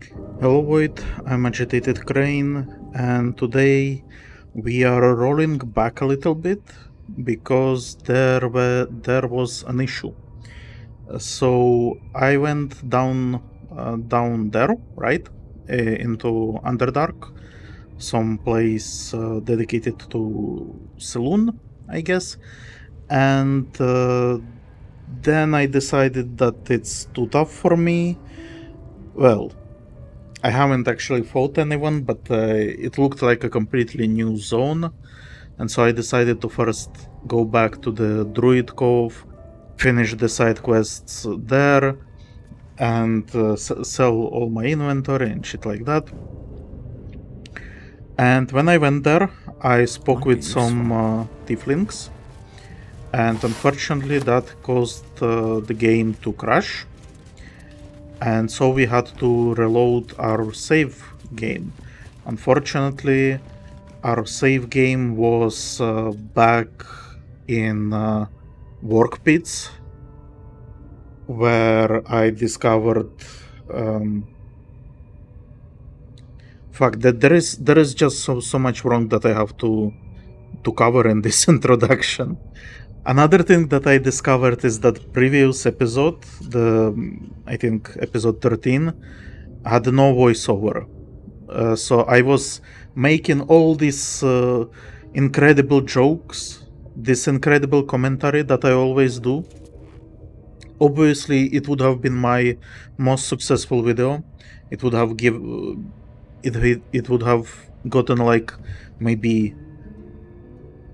Hello Void, I'm Agitated Crane, and today we are rolling back a little bit because there was an issue. So I went down there, right, into Underdark, some place dedicated to saloon, I guess, and then I decided that it's too tough for me. Well, I haven't actually fought anyone, but it looked like a completely new zone, and so I decided to first go back to the Druid Cove, finish the side quests there, and sell all my inventory and shit like that. And when I went there, I spoke with some Tieflings, and unfortunately that caused the game to crash. And so we had to reload our save game. Unfortunately, our save game was back in work pits, where I discovered fact that there is just so much wrong that I have to cover in this introduction. Another thing that I discovered is that previous episode, I think episode 13, had no voiceover. So I was making all these incredible jokes, this incredible commentary that I always do. Obviously, it would have been my most successful video. It would have it would have gotten like maybe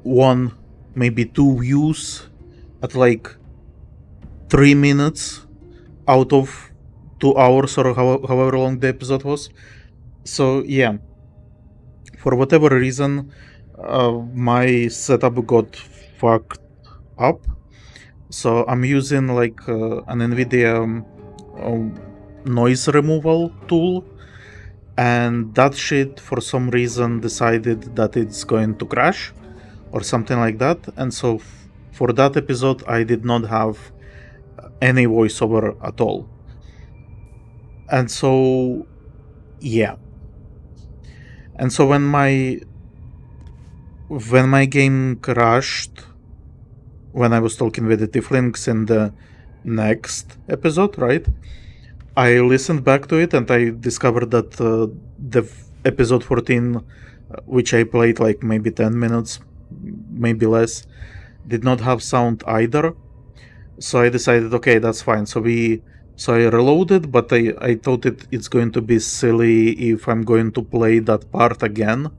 one, maybe two views at like 3 minutes out of 2 hours or however long the episode was. So yeah, for whatever reason, my setup got fucked up. So I'm using like an NVIDIA noise removal tool, and that shit for some reason decided that it's going to crash or something like that. And so for that episode, I did not have any voiceover at all. And so, yeah. And so when my game crashed, when I was talking with the Tieflings in the next episode, right? I listened back to it and I discovered that the episode 14, which I played like maybe 10 minutes, maybe less, did not have sound either. So I decided, okay, that's fine. So I reloaded, but I thought it's going to be silly if I'm going to play that part again,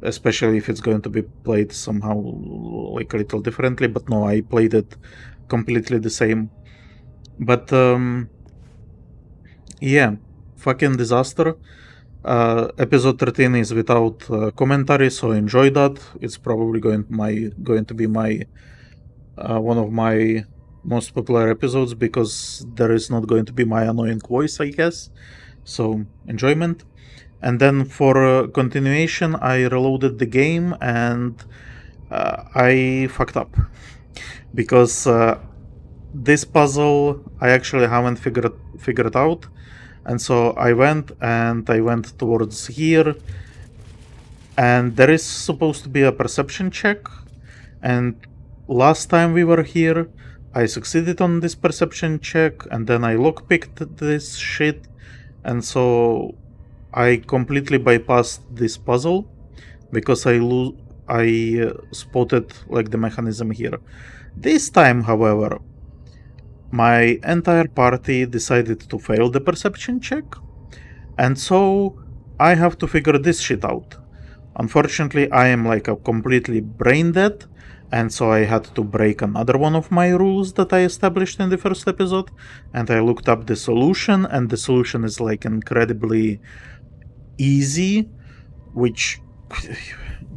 especially if it's going to be played somehow like a little differently. But no, I played it completely the same. But yeah, fucking disaster. Episode 13 is without commentary, so enjoy that. It's probably going to be my one of my most popular episodes because there is not going to be my annoying voice, I guess. So enjoyment. And then for continuation, I reloaded the game and I fucked up because this puzzle I actually haven't figured out. And so I went towards here, and there is supposed to be a perception check. And last time we were here, I succeeded on this perception check, and then I lockpicked this shit, and so I completely bypassed this puzzle because I spotted like the mechanism here. This time, however, my entire party decided to fail the perception check, and so I have to figure this shit out. Unfortunately, I am like a completely brain dead, and so I had to break another one of my rules that I established in the first episode, and I looked up the solution, and the solution is like incredibly easy, which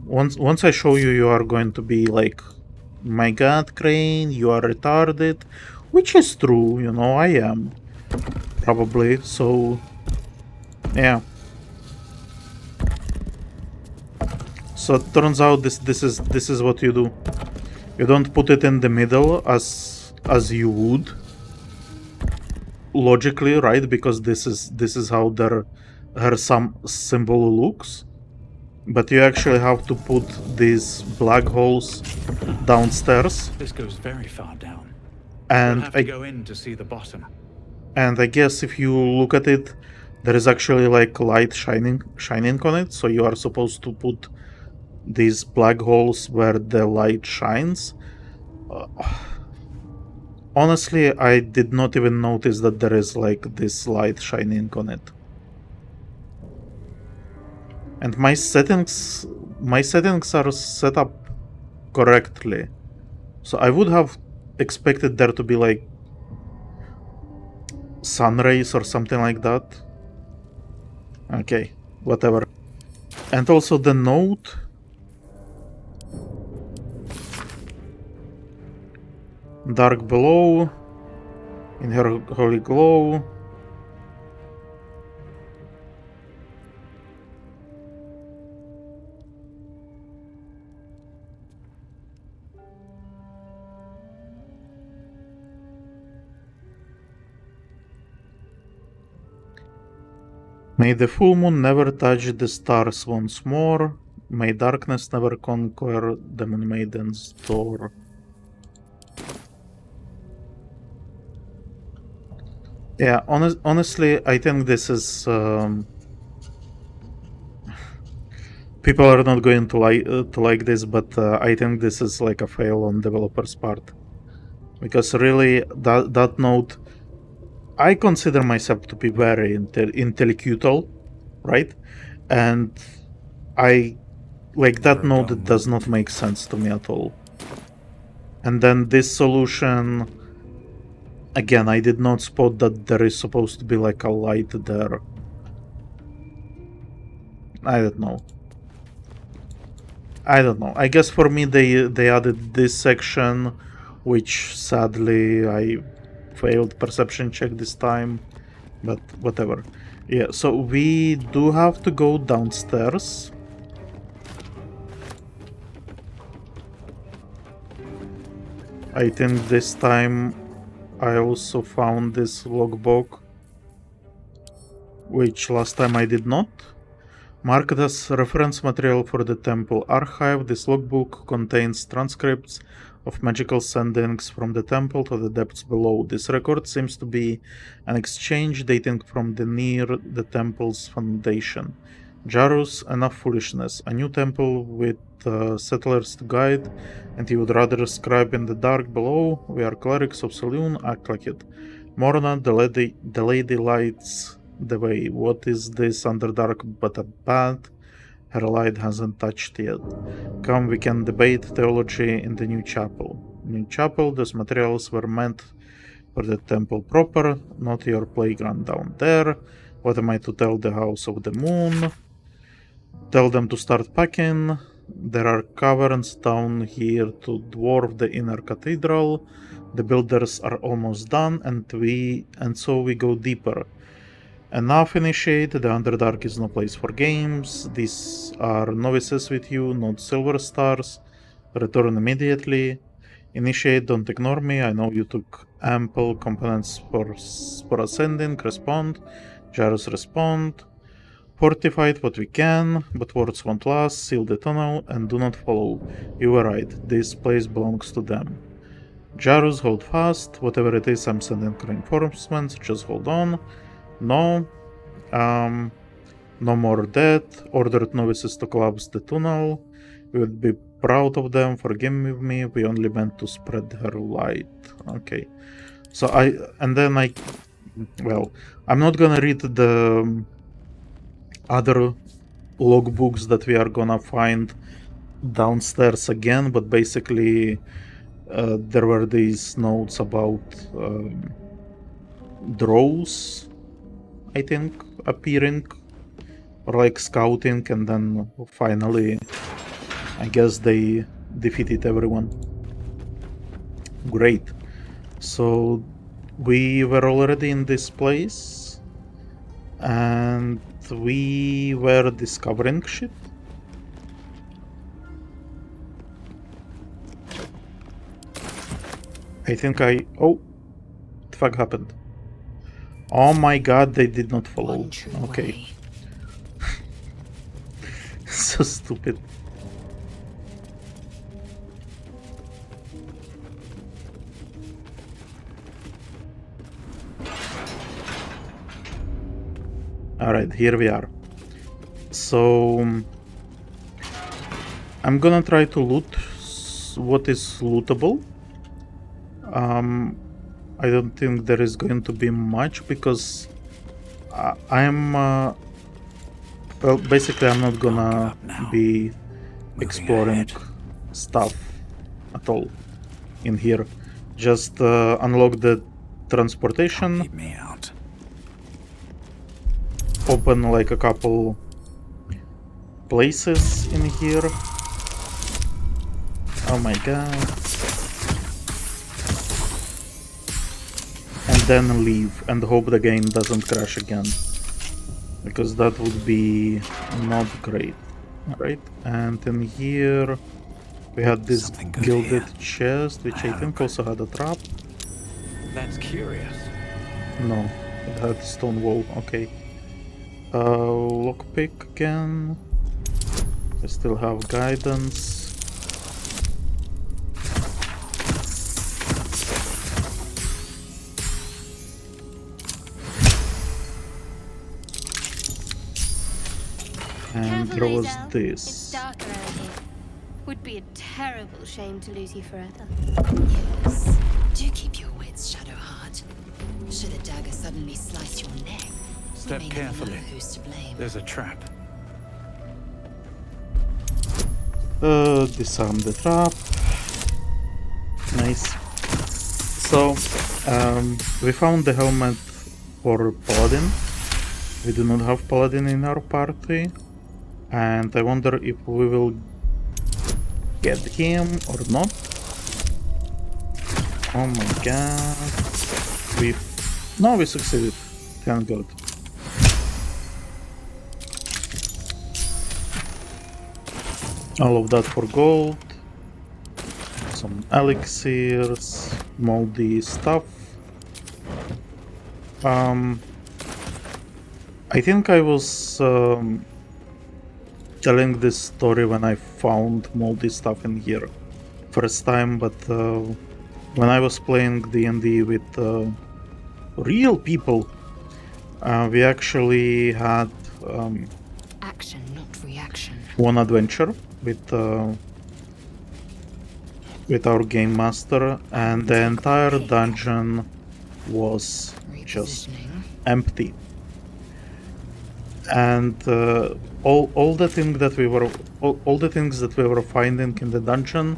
once I show you, you are going to be like, my god, Crane, you are retarded, which is true, you know, I am, probably, so, yeah. So it turns out this is what you do. You don't put it in the middle as you would, logically, right? Because this is how her symbol looks. But you actually have to put these black holes downstairs. This goes very far down. And we'll have to go in to see the bottom. And I guess if you look at it, there is actually like light shining on it. So you are supposed to put these black holes where the light shines. Honestly, I did not even notice that there is like this light shining on it. And my settings are set up correctly. So I would have expected there to be like sun rays or something like that. Okay, whatever. And also the note. Dark below. In her holy glow. May the full moon never touch the stars once more. May darkness never conquer Demon Maiden's door. Yeah, honestly, I think this is... people are not going to like this, but I think this is like a fail on developers' part. Because really, that note... I consider myself to be very intellectual, right? And I... like, that node does not make sense to me at all. And then this solution... Again, I did not spot that there is supposed to be like a light there. I don't know. I guess for me they added this section, which sadly I failed perception check this time. But whatever. Yeah, so we do have to go downstairs. I think this time I also found this logbook, which last time I did not. Marked as reference material for the temple archive, this logbook contains transcripts of magical sendings from the temple to the depths below. This record seems to be an exchange dating from near the temple's foundation. Jarus, enough foolishness. A new temple with settlers to guide, and you would rather scribe in the dark below? We are clerics of Saloon, act like it. Morna, the lady lights the way. What is this Underdark but a path her light hasn't touched yet? Come, we can debate theology in the new chapel. New chapel, those materials were meant for the temple proper, not your playground down there. What am I to tell the House of the Moon? Tell them to start packing. There are caverns down here to dwarf the inner cathedral. The builders are almost done, and so we go deeper. Enough, initiate. The Underdark is no place for games. These are novices with you, not silver stars. Return immediately. Initiate, don't ignore me. I know you took ample components for ascending. Respond. Jarus, respond. Fortified what we can, but words won't last. Seal the tunnel and do not follow. You were right. This place belongs to them. Jarus, hold fast. Whatever it is, I'm sending reinforcements. Just hold on. No. No more dead. Ordered novices to collapse the tunnel. We would be proud of them. Forgive me. We only meant to spread her light. Okay. So well, I'm not gonna read the other logbooks that we are gonna find downstairs again, but basically there were these notes about drows, I think, appearing or like scouting, and then finally I guess they defeated everyone. Great. So we were already in this place and we were discovering shit. I think oh, what the fuck happened? Oh my god, they did not follow. One true Okay. way. So stupid. Alright, here we are. So I'm gonna try to loot what is lootable. I don't think there is going to be much because I'm well, basically I'm not gonna be exploring stuff at all in here. Just unlock the transportation, Keep me out. open like a couple places in here. Oh my god. And then leave and hope the game doesn't crash again. Because that would be not great. Alright, and in here we had this gilded chest, which I think also had a trap. That's curious. No, it had stone wall, okay. Lockpick again. I still have guidance. And there was Lae'zel. this. It's dark around here. Would be a terrible shame to lose you forever. Yes. Do keep your wits, Shadowheart. Should a dagger suddenly slice your neck, Step you may never carefully. know who's to blame. There's a trap. Disarm the trap. Nice. So, we found the helmet for Paladin. We do not have Paladin in our party. And I wonder if we will get him or not. Oh my god. No, we succeeded. Thank god. All of that for gold. Some elixirs, moldy stuff. I think I was telling this story when I found moldy stuff in here first time, but when I was playing D&D with real people, we actually had Action, not reaction. one adventure with our game master, and the entire dungeon was just Repositioning. empty. And all the things that we were finding in the dungeon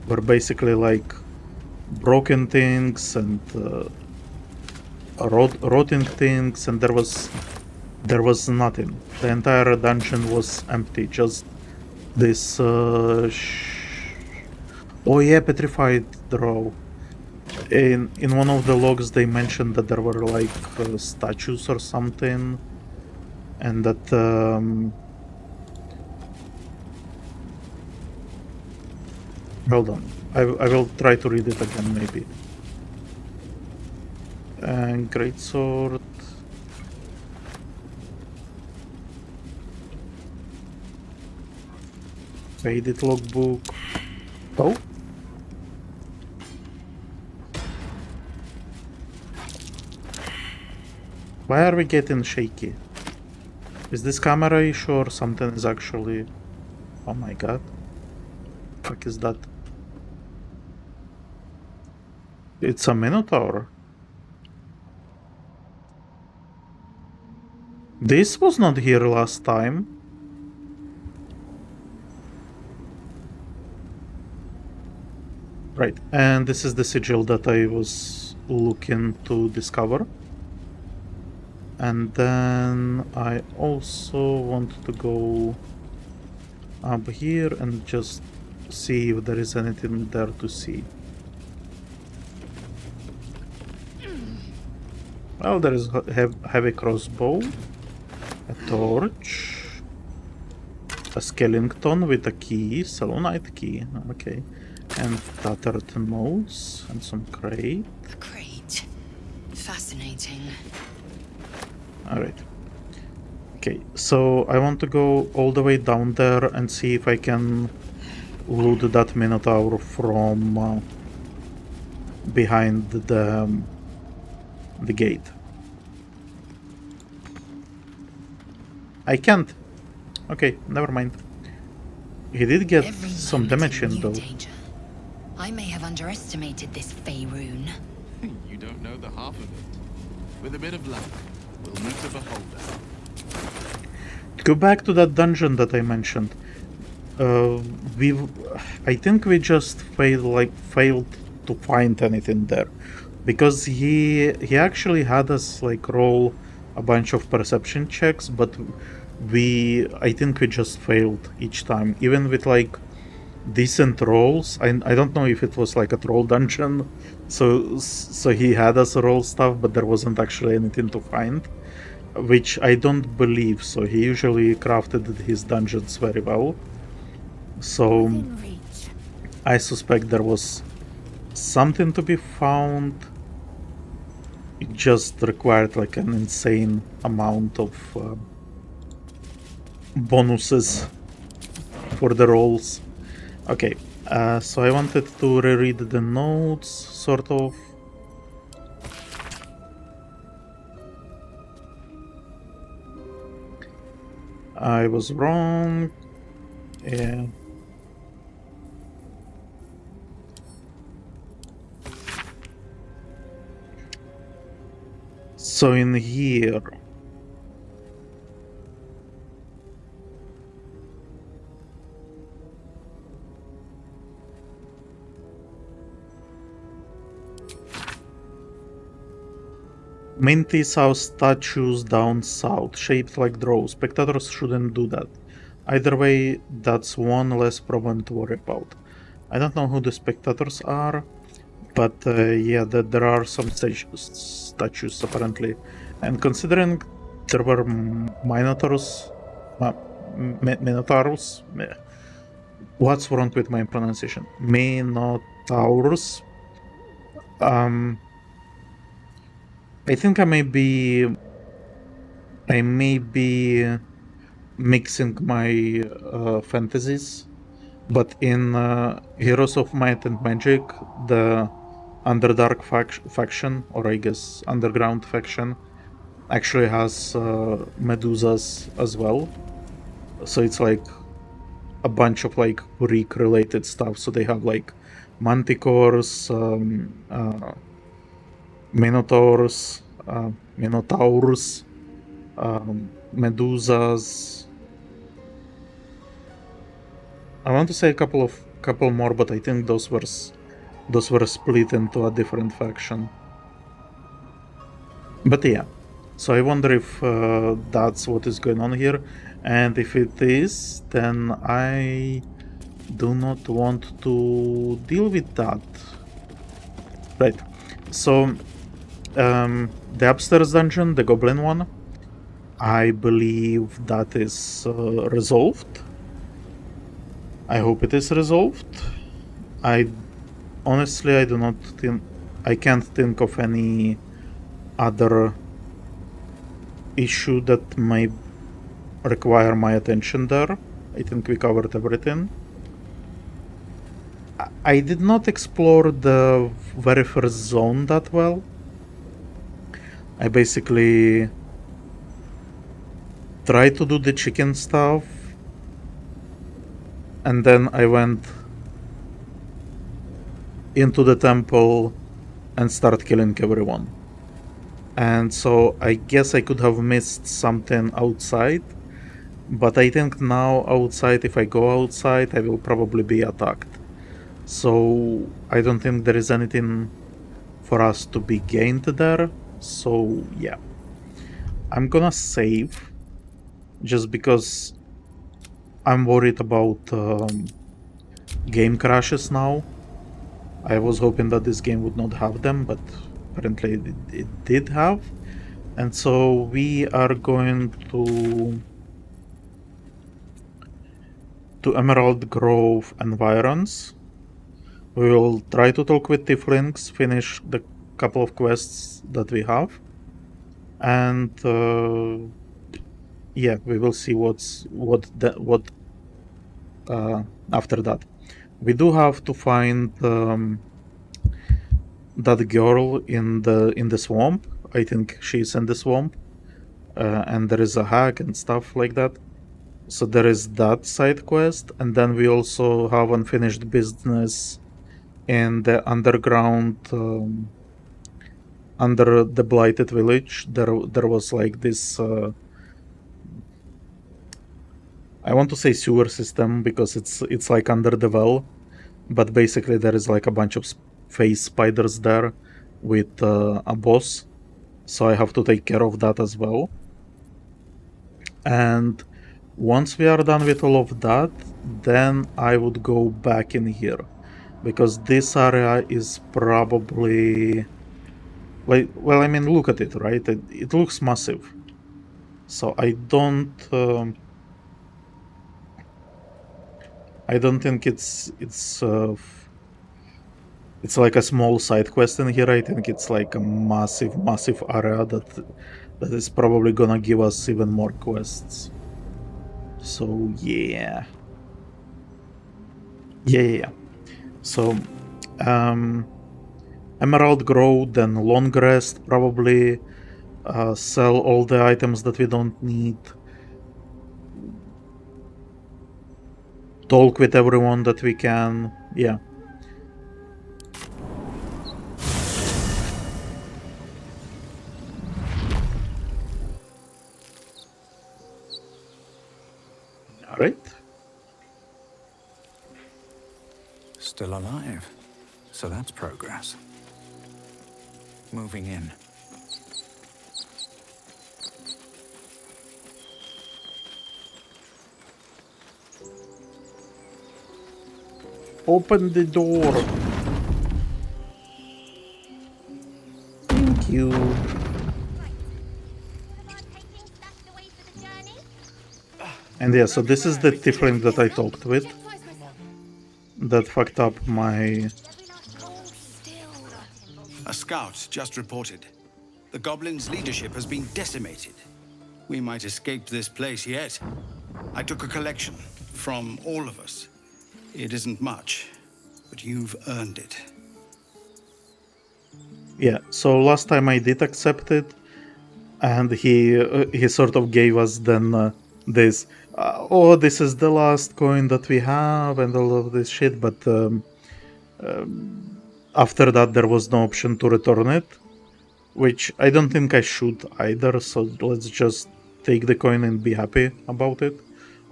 were basically like broken things and rotting things, and there was nothing. The entire dungeon was empty. Just this oh yeah, petrified draw. In one of the logs they mentioned that there were like statues or something, and that hold on, I will try to read it again maybe. And greatsword. Faded logbook. Oh. Why are we getting shaky? Is this camera issue or something is actually... Oh my god. Fuck is that? It's a minotaur. This was not here last time. Right, and this is the sigil that I was looking to discover. And then I also want to go up here and just see if there is anything there to see. Well, there is a heavy crossbow, a torch, a skeleton with a key, selenite key, okay, and tattered notes and some crate. A crate. Fascinating. Alright. Okay, so I want to go all the way down there and see if I can loot that Minotaur from behind the gate. I can't. Okay, never mind. He did get Every some moment damage a in new though. danger. I may have underestimated this Fey rune. You don't know the half of it. With a bit of luck, we'll meet a beholder. Go back to that dungeon that I mentioned. I think we just failed to find anything there, because he actually had us like roll a bunch of perception checks, but I think we just failed each time, even with like decent rolls. I don't know if it was like a troll dungeon, so he had us roll stuff, but there wasn't actually anything to find, which I don't believe. So he usually crafted his dungeons very well. So Within reach. I suspect there was something to be found. It just required like an insane amount of bonuses for the rolls. Okay, so I wanted to reread the notes, sort of. I was wrong. Yeah. So in here, Minty saw statues down south, shaped like drows. Spectators shouldn't do that. Either way, that's one less problem to worry about. I don't know who the spectators are, but yeah, there are some statues apparently. And considering there were Minotaurs, Minotaurs, what's wrong with my pronunciation? Minotaurs. I think I may be mixing my fantasies, but in Heroes of Might and Magic, the Underdark faction, or I guess Underground faction, actually has Medusas as well. So it's like a bunch of like Greek-related stuff. So they have like Manticores, Minotaurs, Minotaurs, Medusas. I want to say a couple more, but I think those were split into a different faction. But yeah, so I wonder if that's what is going on here, and if it is, then I do not want to deal with that. Right. So the upstairs dungeon, the Goblin one, I believe that is resolved. I hope it is resolved. Honestly, I do not think... I can't think of any other issue that may require my attention there. I think we covered everything. I did not explore the very first zone that well. I basically tried to do the chicken stuff, and then I went into the temple and started killing everyone. And so I guess I could have missed something outside, but I think now outside, if I go outside, I will probably be attacked. So I don't think there is anything for us to be gained there. So yeah, I'm gonna save just because I'm worried about game crashes now. I was hoping that this game would not have them, but apparently it did have. And so we are going to Emerald Grove environs. We will try to talk with Tieflings, finish the couple of quests that we have. and yeah, we will see what after that. We do have to find that girl in the swamp. I think she's in the swamp, and there is a hack and stuff like that. So there is that side quest, and then we also have unfinished business in the underground, under the blighted village. There was like this. I want to say sewer system because it's like under the well, but basically there is like a bunch of face spiders there with a boss. So I have to take care of that as well. And once we are done with all of that, then I would go back in here, because this area is probably like, well, I mean, look at it, right? It looks massive. So I don't think it's like a small side quest in here. I think it's like a massive area that is probably gonna give us even more quests. So yeah. Yeah. So Emerald Grove, then Long Rest, probably sell all the items that we don't need. Talk with everyone that we can. Yeah. Alright. Still alive. So that's progress. Moving in. Open the door. Thank you. And yeah, so this is the Tiefling that I talked with that fucked up my... A scout just reported. The Goblin's leadership has been decimated. We might escape this place yet. I took a collection from all of us. It isn't much, but you've earned it. Yeah, so last time I did accept it, and he sort of gave us then this, oh, this is the last coin that we have, and all of this shit, but after that there was no option to return it, which I don't think I should either, so let's just take the coin and be happy about it.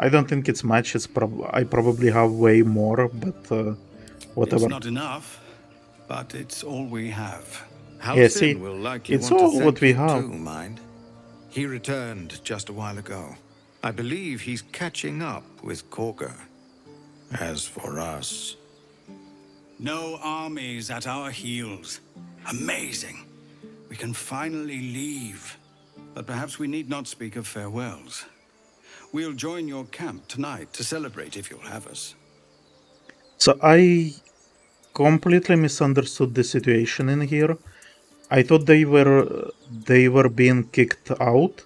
I don't think it's much, I probably have way more, but whatever. It's not enough, but it's all we have. Yeah, see, Halsin will likely it's want to all thank what we you have. too, mind. He returned just a while ago. I believe he's catching up with Korga. As for us... No armies at our heels. Amazing. We can finally leave. But perhaps we need not speak of farewells. We'll join your camp tonight to celebrate if you'll have us. So I completely misunderstood the situation in here. I thought they were being kicked out,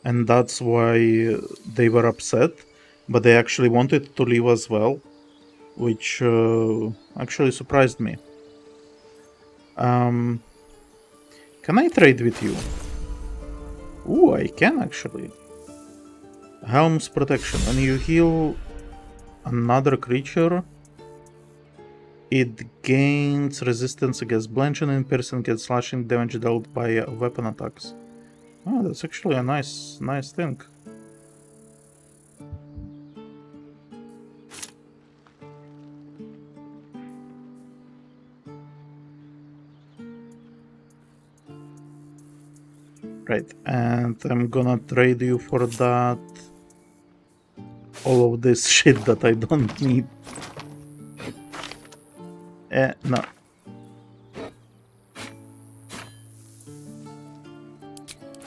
and that's why they were upset. But they actually wanted to leave as well, which actually surprised me. Can I trade with you? Ooh, I can actually. Helm's protection. When you heal another creature, it gains resistance against bludgeoning and piercing and slashing damage dealt by weapon attacks. Oh, that's actually a nice thing. Right, and I'm gonna trade you for that all of this shit that I don't need. No.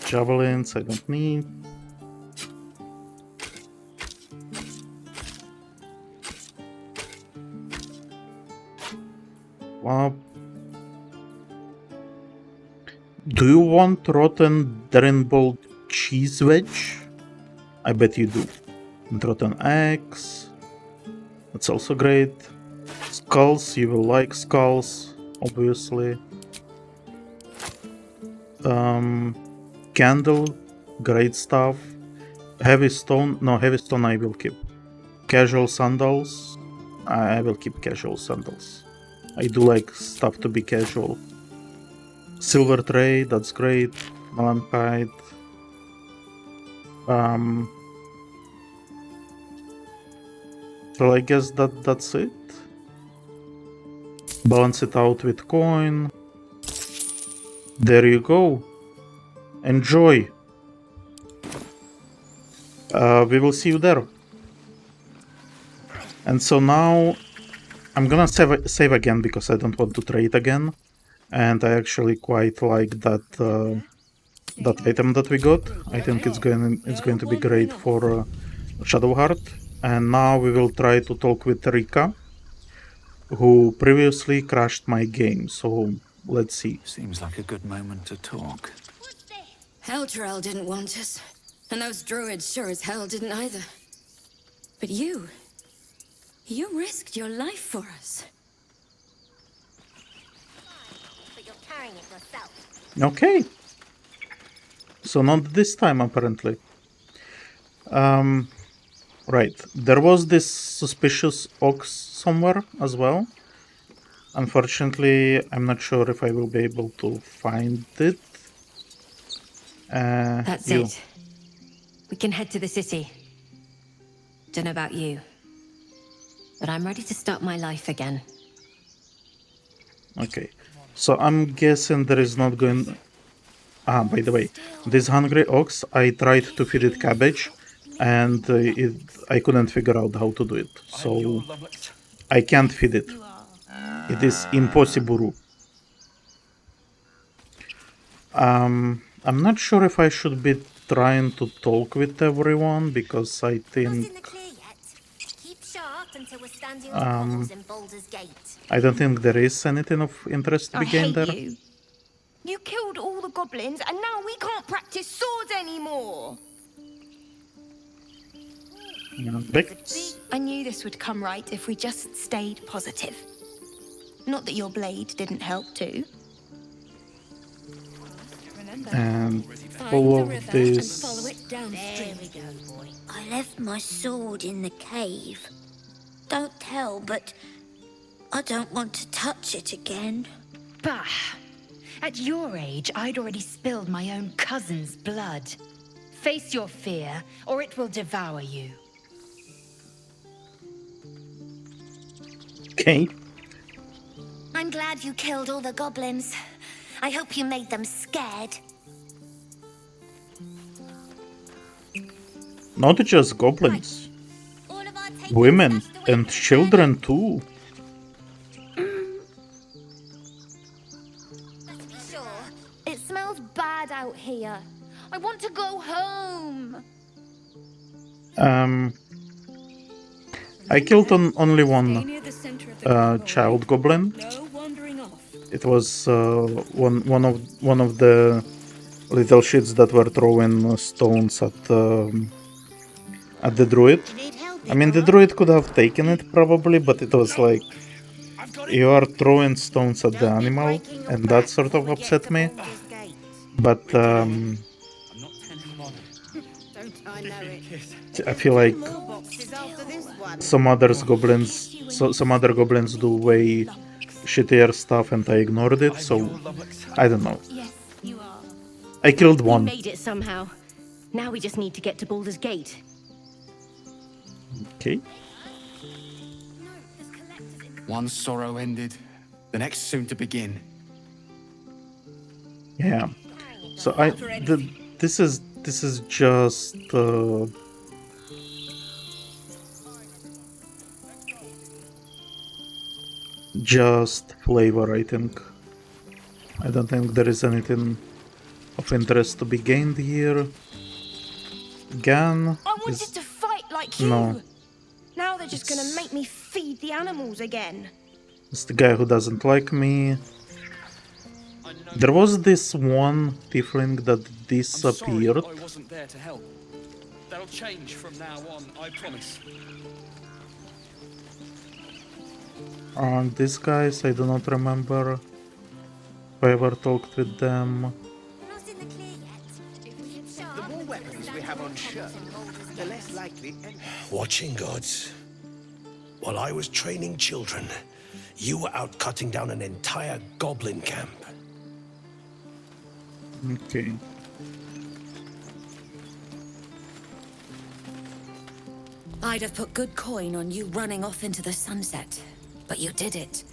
Javelins I don't need. Wow. Do you want rotten Darrenbolt cheese wedge? I bet you do. And rotten eggs. That's also great. Skulls, you will like skulls, obviously. Candle, great stuff. Heavy stone, no, heavy stone I will keep. Casual sandals, I will keep casual sandals. I do like stuff to be casual. Silver tray, that's great. Malachite. So I guess that's it. Balance it out with coin. There you go. Enjoy. We will see you there. And so now I'm gonna save again because I don't want to trade again. And I actually quite like that that item that we got. I think it's going to be great for Shadowheart. And now we will try to talk with Rika, who previously crashed my game. So let's see. Seems like a good moment to talk. Elturel didn't want us, and those druids sure as hell didn't either. But you risked your life for us. But you're carrying it yourself. Okay. So not this time, apparently. Right. There was this suspicious ox somewhere as well. Unfortunately, I'm not sure if I will be able to find it. That's it. We can head to the city. Don't know about you, but I'm ready to start my life again. Okay. So I'm guessing there is not going... Ah, by the way, this hungry ox, I tried to feed it cabbage, and I couldn't figure out how to do it. So I can't feed it. It is impossible. I'm not sure if I should be trying to talk with everyone, because I think... I don't think there is anything of interest to be gained there. You killed all the goblins, and now we can't practice swords anymore. I knew this would come right if we just stayed positive. Not that your blade didn't help too. And all of this... There we go, boy. I left my sword in the cave. Don't tell, but I don't want to touch it again. Bah! At your age, I'd already spilled my own cousin's blood. Face your fear, or it will devour you. Okay. I'm glad you killed all the goblins. I hope you made them scared. Not just goblins. Women and children too. It smells bad out here. I want to go home. I killed only one child goblin. It was one of the little shits that were throwing stones at the druid. I mean, the druid could have taken it probably, but it was like, you are throwing stones at the animal, and that sort of upset me. But I feel like some other goblins do way shittier stuff, and I ignored it. So I don't know. I killed one. We made it somehow. Now we just need to get to Baldur's Gate. Okay. One sorrow ended, the next soon to begin. Yeah. So this is just flavor, I think. I don't think there is anything of interest to be gained here. Gan I wanted to fight like you. No. Now they're just gonna make me feed the animals again. It's the guy who doesn't like me. There was this one tiefling that disappeared. I wasn't there to help. That'll change from now on, I promise. These guys, I do not remember if I ever talked with them. The more weapons we have on show, the less likely. Watching gods. While I was training children, you were out cutting down an entire goblin camp. Okay. I'd have put good coin on you running off into the sunset, but you did it.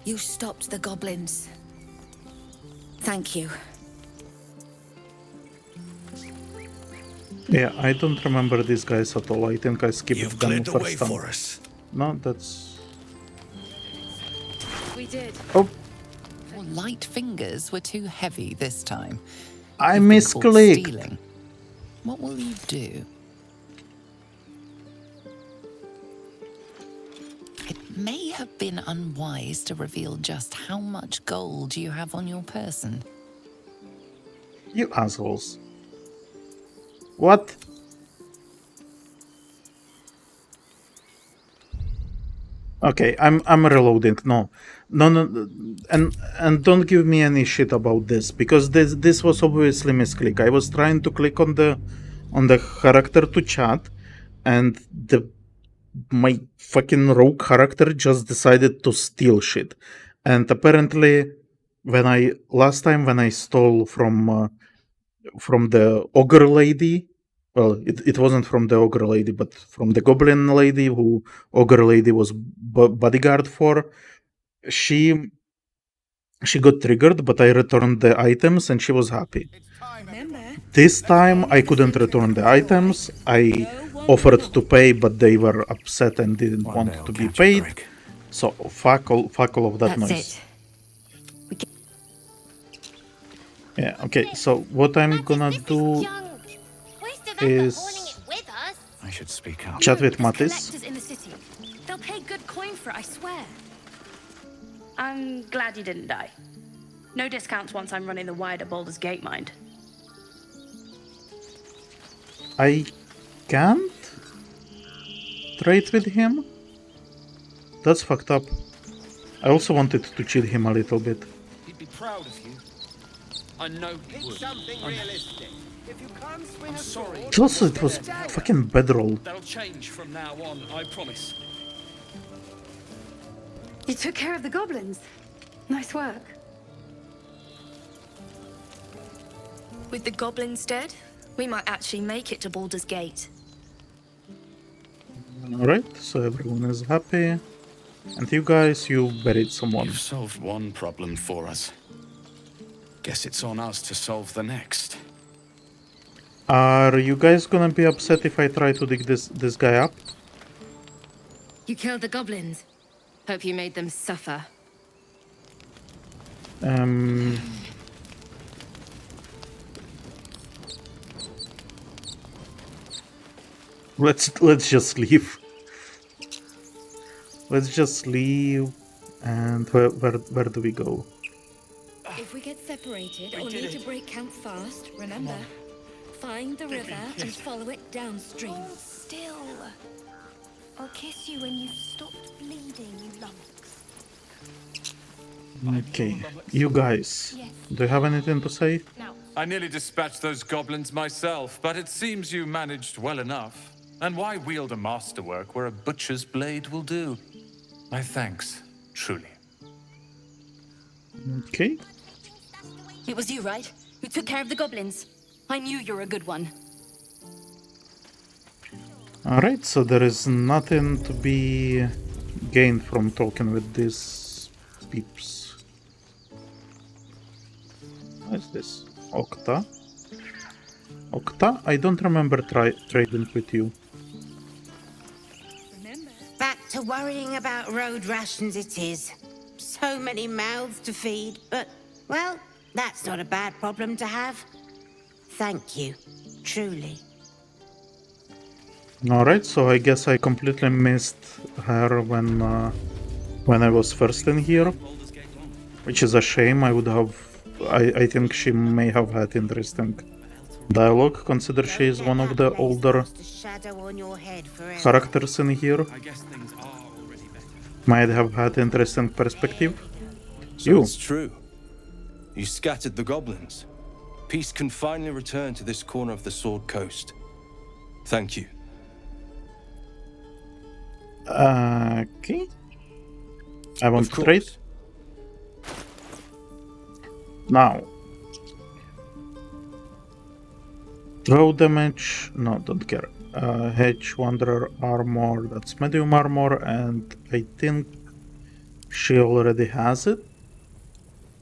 You stopped the goblins. Thank you. Yeah, I don't remember these guys at all. I think I skipped You've them cleared the way first time. for us. No, that's... We did. Oh, Your light fingers were too heavy this time. I You've been caught misclicked. stealing. What will you do? It may have been unwise to reveal just how much gold you have on your person. You assholes. What? Okay, I'm reloading. No, and don't give me any shit about this, because this was obviously misclick. I was trying to click on the character to chat, and my fucking rogue character just decided to steal shit. And apparently, last time when I stole from the ogre lady. Well, it wasn't from the ogre lady, but from the goblin lady who ogre lady was bodyguard for. She got triggered, but I returned the items and she was happy. This time I couldn't return the items. I offered to pay, but they were upset and didn't want to be paid. So fuck all of that noise. Yeah, okay, so what I'm gonna do is I should speak up. chat with Mattis. Collectors in the city. They'll pay good coin for it, I swear. I'm glad you didn't die. No discounts once I'm running the wider Baldur's Gate, mind. I can't trade with him? That's fucked up. I also wanted to cheat him a little bit. He'd be proud of you. I know he would. Something realistic. If you can't swing I'm a sorry. sword, Also, it was fucking bedroll. That'll change from now on, I promise. You took care of the goblins. Nice work. With the goblins dead, we might actually make it to Baldur's Gate. Alright, so everyone is happy. And you guys, you buried someone. You've solved one problem for us. Guess it's on us to solve the next. Are you guys gonna be upset if I try to dig this guy up? You killed the goblins. Hope you made them suffer. Let's just leave. Let's just leave. And where do we go? If we get separated or need to break camp fast, remember, find the river and follow it downstream. Hold still. I'll kiss you when you've stopped bleeding, you lummox. Okay, you guys, do you have anything to say? I nearly dispatched those goblins myself, but it seems you managed well enough. And why wield a masterwork where a butcher's blade will do? My thanks, truly. Okay. It was you, right? Who took care of the goblins. I knew you were a good one. Alright, so there is nothing to be gained from talking with these peeps. What is this? Octa? Octa? I don't remember trading with you. Back to worrying about road rations it is. So many mouths to feed, but, well, that's not a bad problem to have. Thank you, truly. Alright, so I guess I completely missed her when I was first in here. Which is a shame. I would have I think she may have had interesting dialogue, consider she is one of the older characters in here. Might have had interesting perspective. So it's true. You scattered the goblins. Peace can finally return to this corner of the Sword Coast. Thank you. Okay. I want to trade. Now. Throw damage. No, don't care. Hedge, Wanderer armor. That's medium armor, and I think she already has it.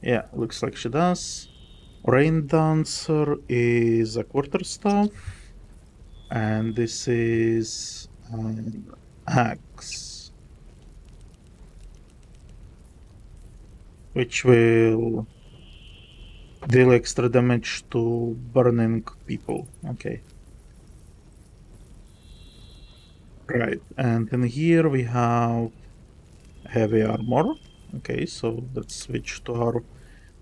Yeah, looks like she does. Rain Dancer is a quarterstaff, and this is an axe, which will deal extra damage to burning people. Okay. Right, and in here we have heavy armor. Okay, so let's switch to our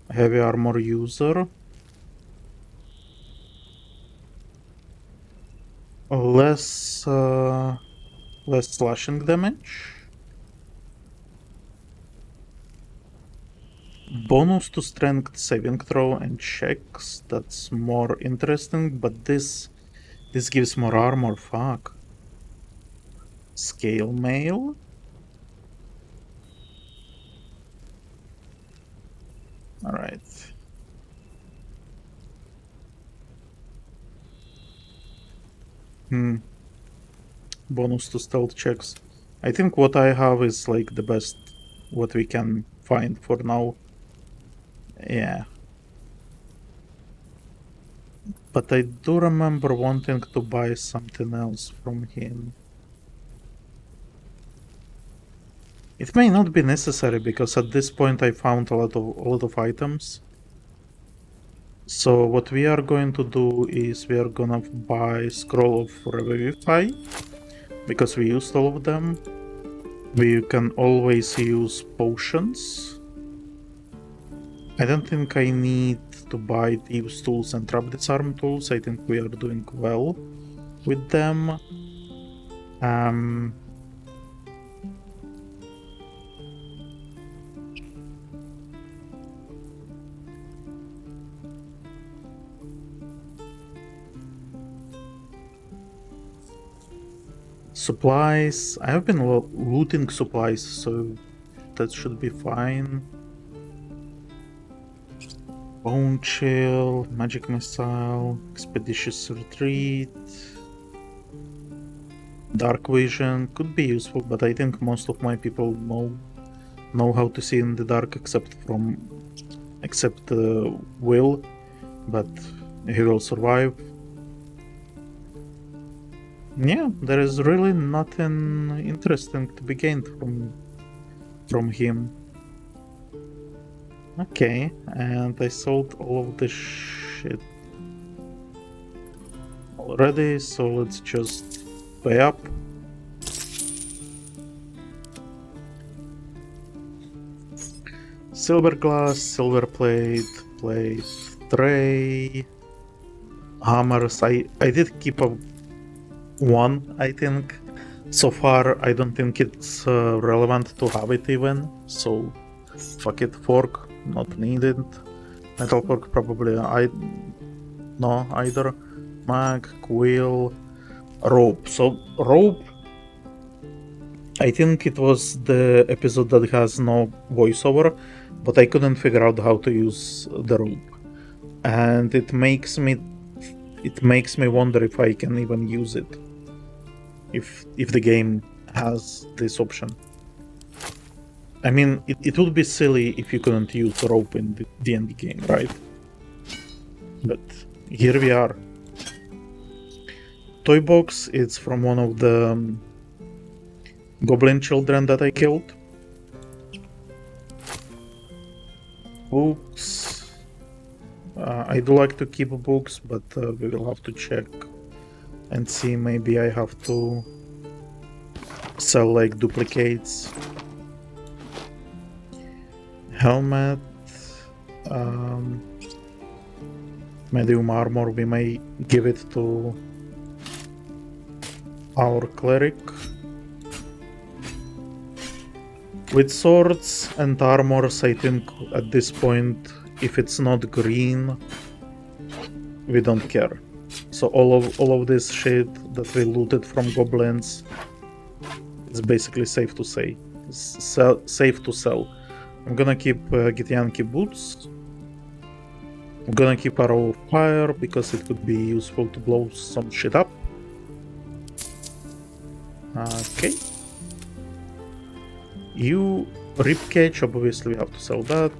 heavy armor user. Less slashing damage. Bonus to strength saving throw and checks. That's more interesting, but this gives more armor. Fuck. Scale mail. All right. Bonus to stealth checks. I think what I have is like the best what we can find for now. Yeah. But I do remember wanting to buy something else from him. It may not be necessary because at this point I found a lot of items. So what we are going to do is we are gonna buy Scroll of Revivify because we used all of them. We can always use potions. I don't think I need to buy Thieves' Tools and Trap Disarm Tools. I think we are doing well with them. Supplies. I have been looting supplies, so that should be fine. Bone Chill, Magic Missile, Expeditious Retreat, Dark Vision could be useful, but I think most of my people know how to see in the dark, except Will, but he will survive. Yeah, there is really nothing interesting to be gained from him. Okay, and I sold all of this shit already, so let's just pay up. Silver glass, silver plate, tray, hammers. I did keep one, I think. So far, I don't think it's relevant to have it even, so fuck it. Fork, not needed. Metal fork, probably no either. Mag, quill, rope. So rope, I think it was the episode that has no voiceover, but I couldn't figure out how to use the rope, and it makes me wonder if I can even use it, if the game has this option. I mean, it would be silly if you couldn't use rope in the D&D game, right? But here we are. Toy box, it's from one of the goblin children that I killed. Books. I do like to keep books, but we will have to check and see. Maybe I have to sell like duplicates. Helmet. medium armor, we may give it to our cleric. With swords and armors, I think at this point, if it's not green, we don't care. So all of this shit that we looted from goblins, it's basically safe to say. Safe to sell. I'm gonna keep Githyanki boots. I'm gonna keep Arrow of Fire because it could be useful to blow some shit up. Okay. You Ribcage, obviously we have to sell that.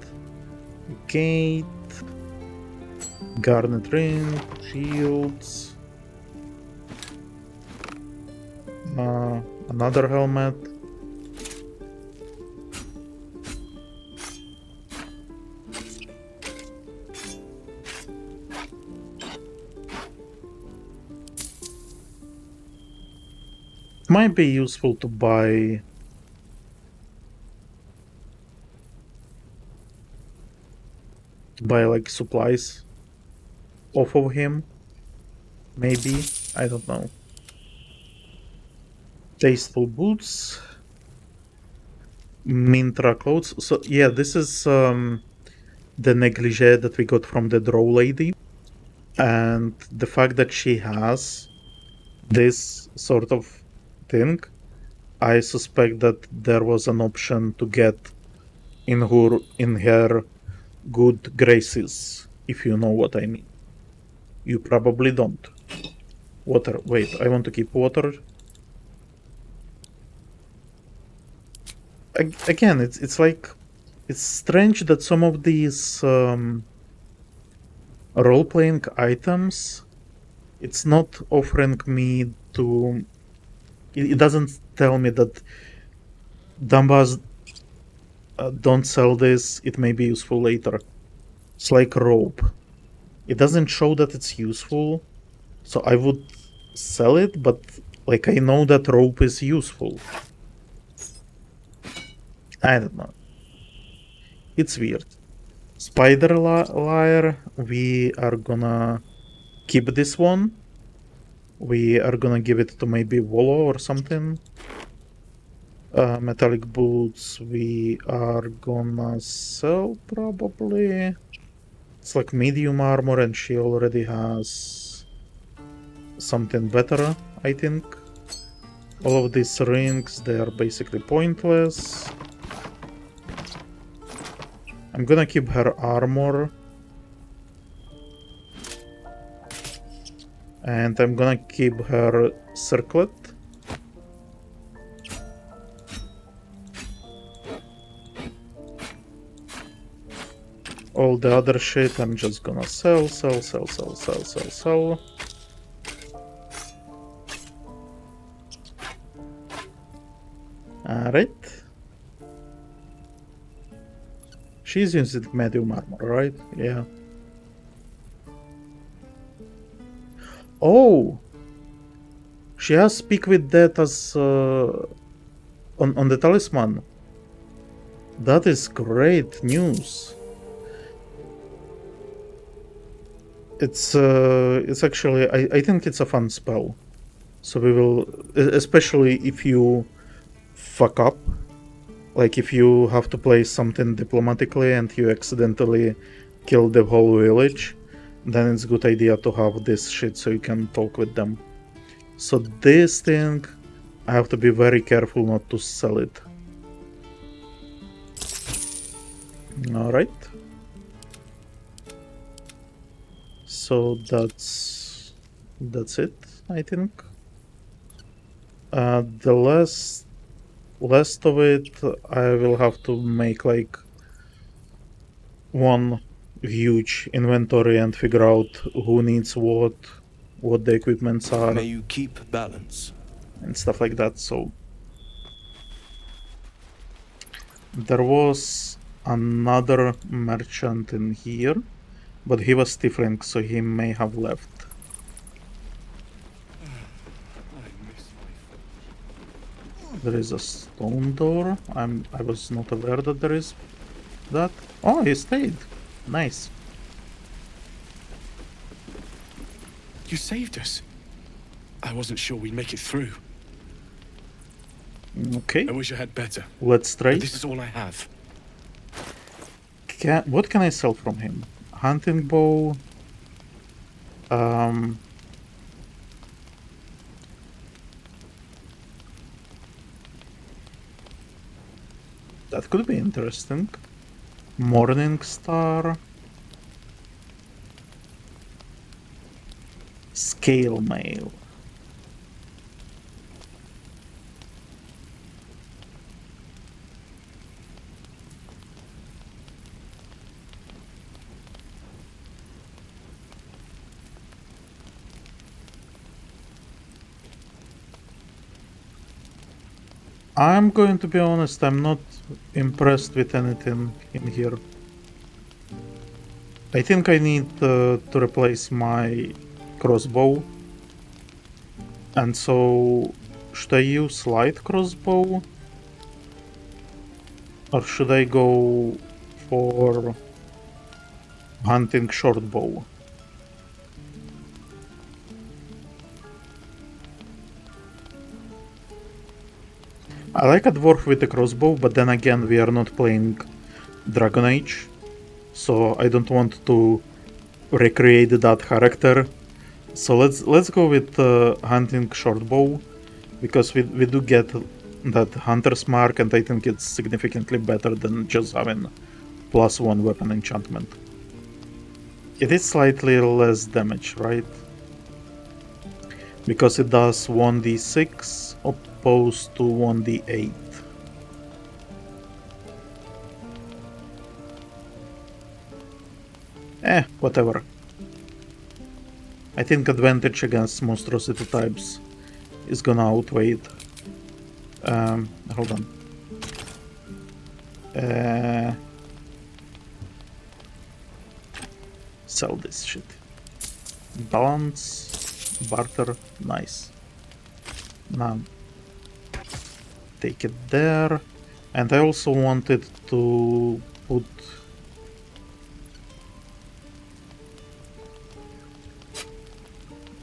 Gate, Garnet Ring, Shields, another helmet. Might be useful to buy like supplies off of him, maybe, I don't know. Tasteful boots, Mintra clothes. So yeah, this is the negligee that we got from the drow lady, and the fact that she has this sort of thing, I suspect that there was an option to get in her good graces, if you know what I mean. You probably don't. Water. Wait, I want to keep water. Again, it's like, it's strange that some of these role-playing items, it's not offering me to... It doesn't tell me that Dambas don't sell this, it may be useful later. It's like rope. It doesn't show that it's useful, so I would sell it, but like I know that rope is useful. I don't know. It's weird. Spider Lyre, we are gonna keep this one. We are gonna give it to maybe Volo or something. Metallic boots, we are gonna sell probably. It's like medium armor and she already has something better, I think. All of these rings, they are basically pointless. I'm gonna keep her armor. And I'm gonna keep her circlet. All the other shit I'm just gonna sell. Alright. She's using medium armor, right? Yeah. Oh! She has Speak with Death as on the talisman. That is great news. It's actually, I think it's a fun spell. So we will, especially if you fuck up, like if you have to play something diplomatically and you accidentally kill the whole village, then it's a good idea to have this shit so you can talk with them. So this thing, I have to be very careful not to sell it. Alright. So that's it, I think. The last of it, I will have to make like one huge inventory and figure out who needs what the equipments are. May you keep balance. And stuff like that. So there was another merchant in here, but he was Tiefling, so he may have left. There is a stone door. I was not aware that there is that. Oh, he stayed. Nice. You saved us. I wasn't sure we'd make it through. Okay. I wish I had better. Let's trade. But this is all I have. What can I sell from him? Hunting bow. That could be interesting. Morning Star. Scale mail. I'm going to be honest, I'm not impressed with anything in here. I think I need to replace my crossbow. And so, should I use light crossbow? Or should I go for hunting short bow? I like a dwarf with a crossbow, but then again we are not playing Dragon Age, so I don't want to recreate that character. So let's go with hunting short bow, because we do get that hunter's mark, and I think it's significantly better than just having +1 weapon enchantment. It is slightly less damage, right? Because it does 1d6 opposed to 1d8. Whatever. I think advantage against monstrosity types is gonna outweigh it. Hold on. Sell this shit. Balance. Barter, nice. Now, take it there. And I also wanted to put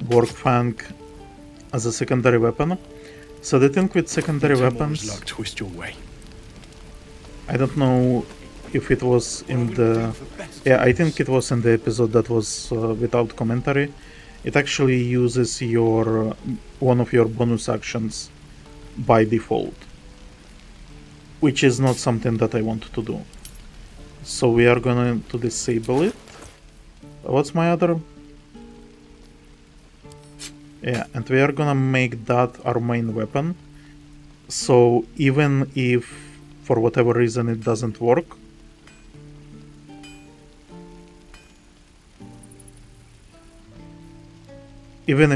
Wargfang as a secondary weapon. So the thing with secondary weapons, twist your way. I don't know if it was in the... Yeah, I think it was in the episode that was without commentary. It actually uses your one of your bonus actions by default, which is not something that I want to do. So we are going to disable it. What's my other? Yeah, and we are gonna make that our main weapon. So even if for whatever reason it doesn't work, even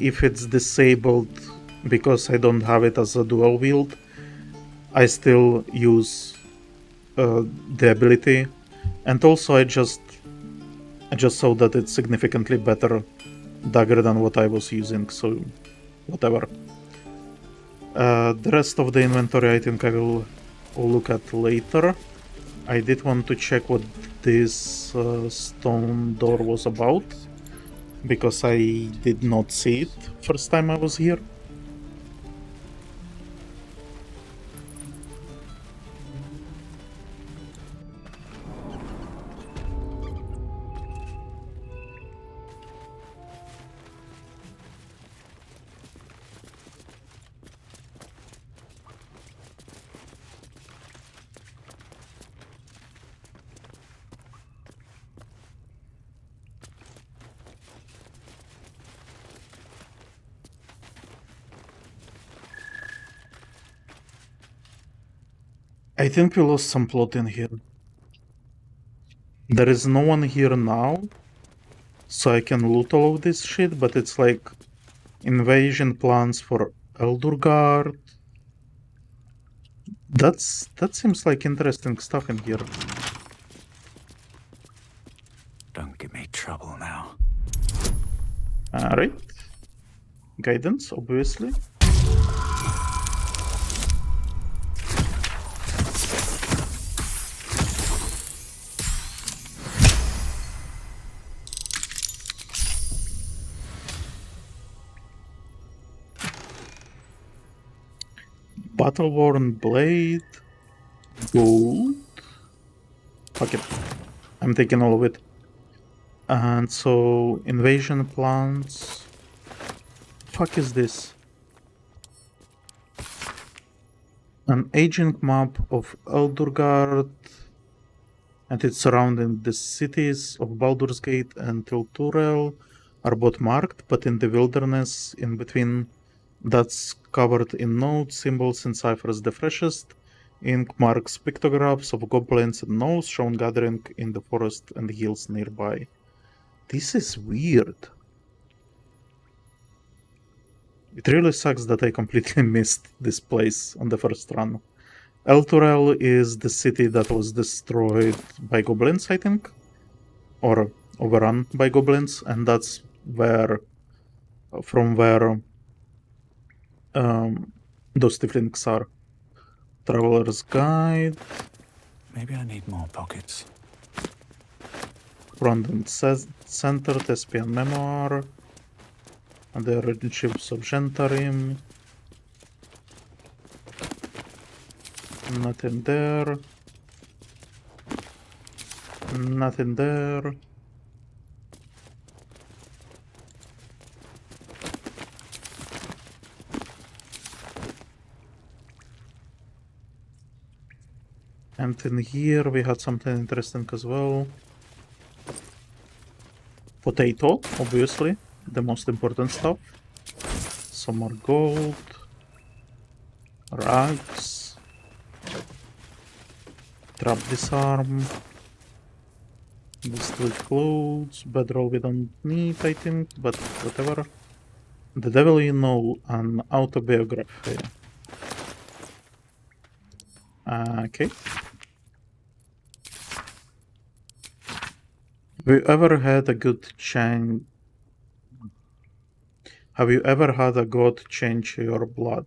if it's disabled because I don't have it as a dual wield, I still use the ability, and also I just saw that it's significantly better dagger than what I was using, so whatever. The rest of the inventory I think I will look at later. I did want to check what this stone door was about, because I did not see it first time I was here. I think we lost some plot in here. There is no one here now, so I can loot all of this shit, but it's like invasion plans for Underdark. That seems like interesting stuff in here. Don't give me trouble now. Alright. Guidance, obviously. Battle-worn blade. Gold. Fuck it. I'm taking all of it. And so, invasion plans. Fuck is this? An aging map of Underdark and its surrounding the cities of Baldur's Gate and Tilturel are both marked, but in the wilderness in between that's covered in notes, symbols, and ciphers. The freshest ink marks pictographs of goblins and gnolls shown gathering in the forest and hills nearby. This is weird. It really sucks that I completely missed this place on the first run. Elturel is the city that was destroyed by goblins, I think, or overrun by goblins, and that's from where those Tieflings are. Traveler's Guide. Maybe I need more pockets. Rondon Center, Thespian Memoir, and the Relationships of Gentarim. Nothing there. Nothing there. And in here we had something interesting as well. Potato, obviously, the most important stuff. Some more gold. Rags. Trap disarm. Destroy clothes. Bedroll we don't need, I think, but whatever. The Devil You Know, an autobiography. Okay. Have you ever had a god change your blood?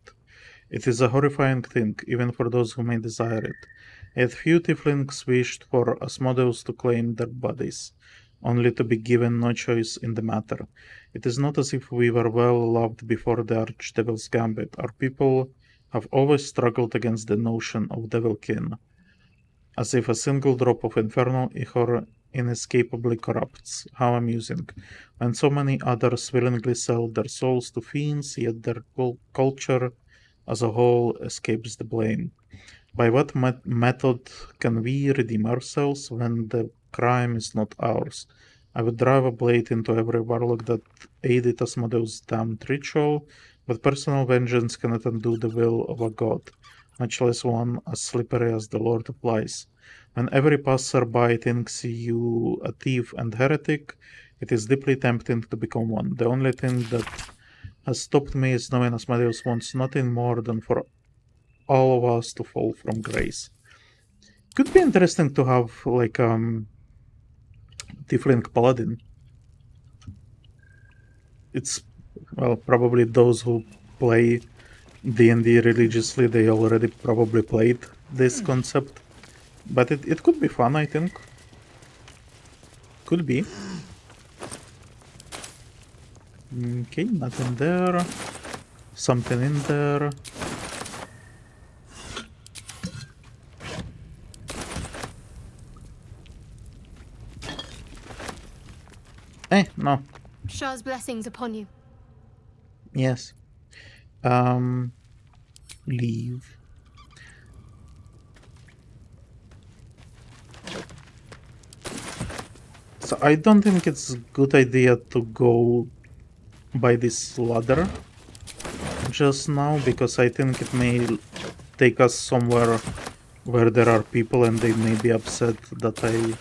It is a horrifying thing, even for those who may desire it. Yet few Tieflings wished for Asmodeus to claim their bodies, only to be given no choice in the matter. It is not as if we were well loved before the Archdevil's Gambit. Our people have always struggled against the notion of devilkin, as if a single drop of infernal ichor inescapably corrupts. How amusing. When so many others willingly sell their souls to fiends, yet their culture as a whole escapes the blame. By what method can we redeem ourselves when the crime is not ours? I would drive a blade into every warlock that aided Asmodeus' damned ritual, but personal vengeance cannot undo the will of a god, much less one as slippery as the Lord of Lies. When every passerby thinks you a thief and heretic, it is deeply tempting to become one. The only thing that has stopped me is knowing Asmodeus wants nothing more than for all of us to fall from grace. Could be interesting to have like Tiefling Paladin. It's, well, probably those who play D&D religiously, they already probably played this concept. But it could be fun, I think. Could be. Okay, nothing there. Something in there. No. Shah's blessings upon you. Yes. Leave. So I don't think it's a good idea to go by this ladder just now, because I think it may take us somewhere where there are people and they may be upset that I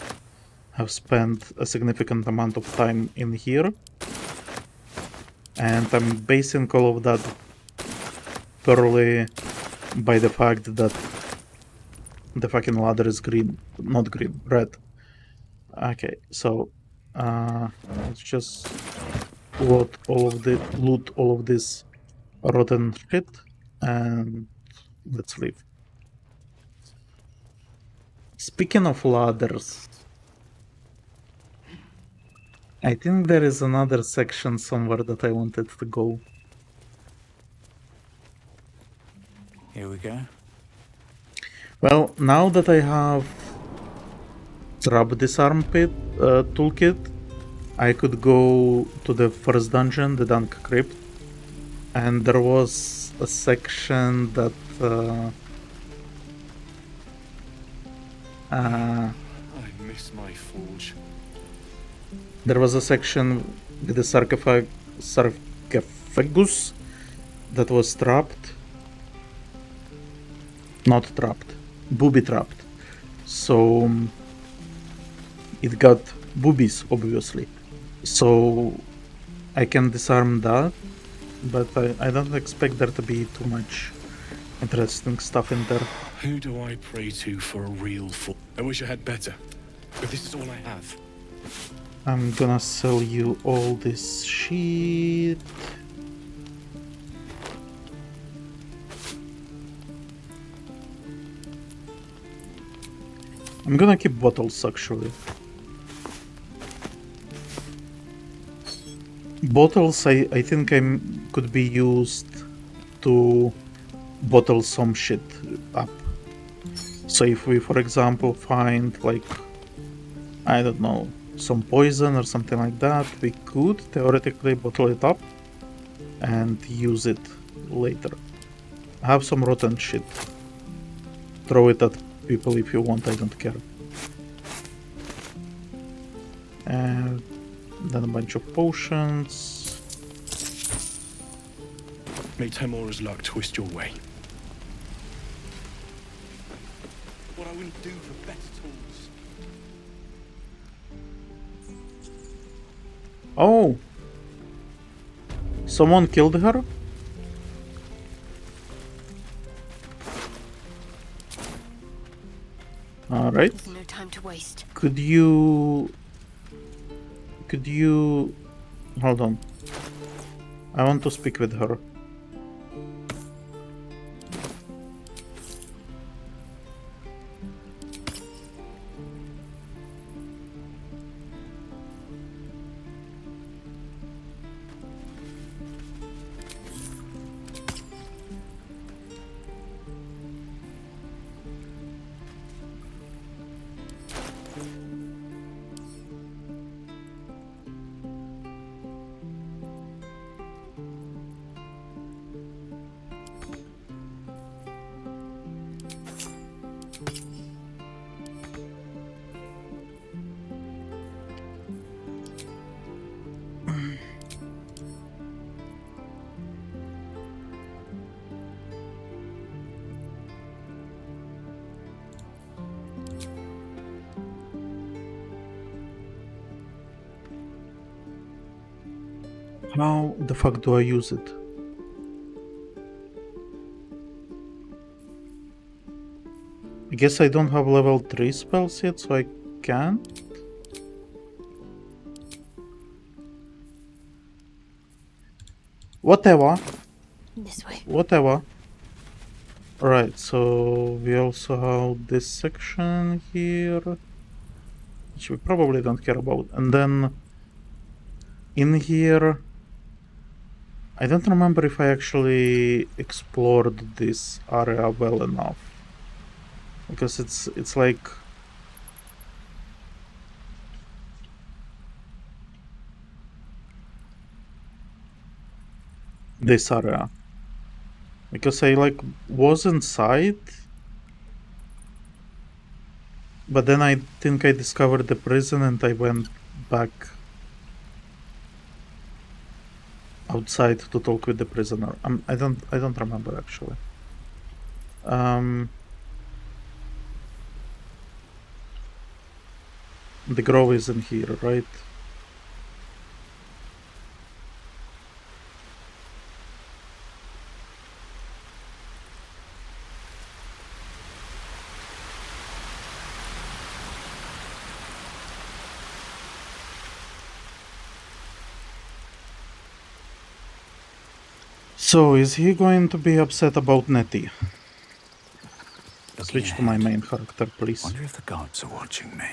have spent a significant amount of time in here. And I'm basing all of that purely by the fact that the fucking ladder is green, not green, red. Okay, so let's just loot all of this rotten shit and let's leave. Speaking of ladders, I think there is another section somewhere that I wanted to go. Here we go. Well, now that I have Trap Disarm Pit toolkit, I could go to the first dungeon, the Dunk Crypt, and there was a section that I miss my forge. there was a section with the sarcophagus that was trapped. Not trapped, booby trapped. So it got boobies, obviously. So I can disarm that, but I don't expect there to be too much interesting stuff in there. Who do I pray to for a real forge? I wish I had better, but this is all I have. I'm gonna sell you all this shit. I'm gonna keep bottles, actually. Bottles, I think could be used to bottle some shit up. So if we, for example, find, like, I don't know, some poison or something like that, we could theoretically bottle it up and use it later. Have some rotten shit. Throw it at people if you want, I don't care. And then a bunch of potions. May Temora's luck twist your way. What I wouldn't do for better tools. Oh! Someone killed her? Alright. No time to waste. Could you... Hold on. I want to speak with her. How the fuck do I use it? I guess I don't have level 3 spells yet, so I can't. Whatever. This way. Whatever. Alright, so we also have this section here, which we probably don't care about. And then in here, I don't remember if I actually explored this area well enough, because it's like this area, because I like was inside, but then I think I discovered the prison and I went back outside to talk with the prisoner. I don't remember actually. The grove is in here, right? So, is he going to be upset about Nettie? Switch to my main character, please. Wonder if the gods are watching me.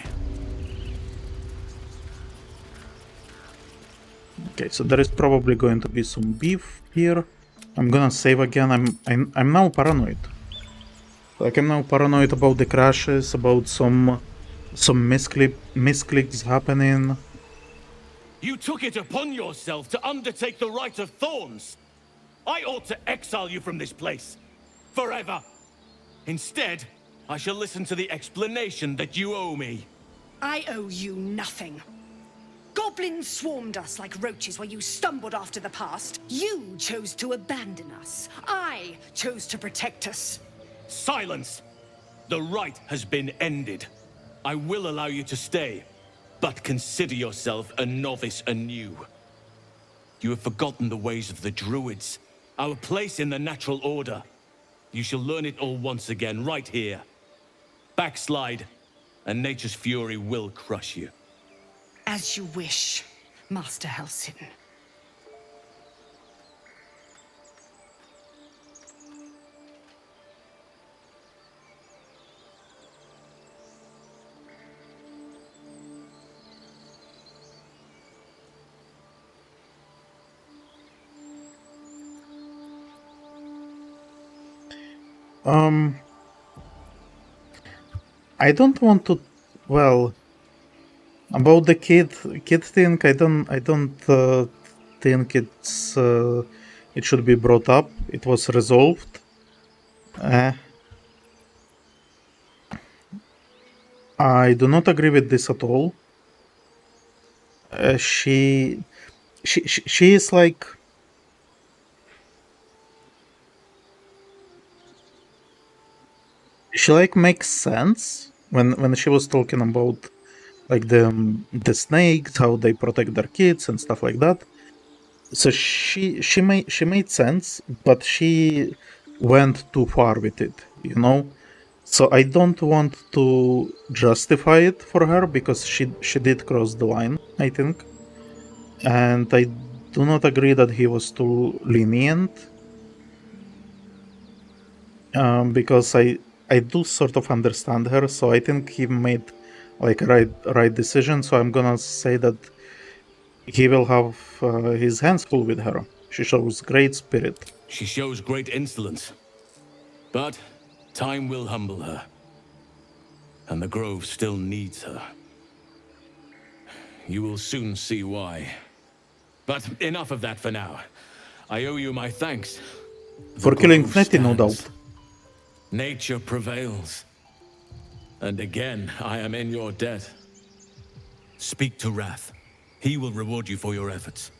Okay, so there is probably going to be some beef here. I'm gonna save again. I'm now paranoid. Like, I'm now paranoid about the crashes, about some misclicks happening. You took it upon yourself to undertake the Rite of Thorns. I ought to exile you from this place. Forever. Instead, I shall listen to the explanation that you owe me. I owe you nothing. Goblins swarmed us like roaches while you stumbled after the past. You chose to abandon us. I chose to protect us. Silence! The rite has been ended. I will allow you to stay, but consider yourself a novice anew. You have forgotten the ways of the Druids, our place in the natural order. You shall learn it all once again, right here. Backslide, and nature's fury will crush you. As you wish, Master Halsin. I don't want to. Well, about the kid thing, I don't think it should be brought up. It was resolved. I do not agree with this at all. She is like. She like makes sense when she was talking about like the snakes, how they protect their kids and stuff like that. So she made sense, but she went too far with it, you know. So I don't want to justify it for her because she did cross the line, I think, and I do not agree that he was too lenient. Because I do sort of understand her, so I think he made like a right decision. So I'm gonna say that he will have his hands full with her. She shows great spirit. She shows great insolence. But time will humble her. And the Grove still needs her. You will soon see why. But enough of that for now. I owe you my thanks. For killing Fnetty, no doubt. Nature prevails. And again, I am in your debt. Speak to Wrath. He will reward you for your efforts.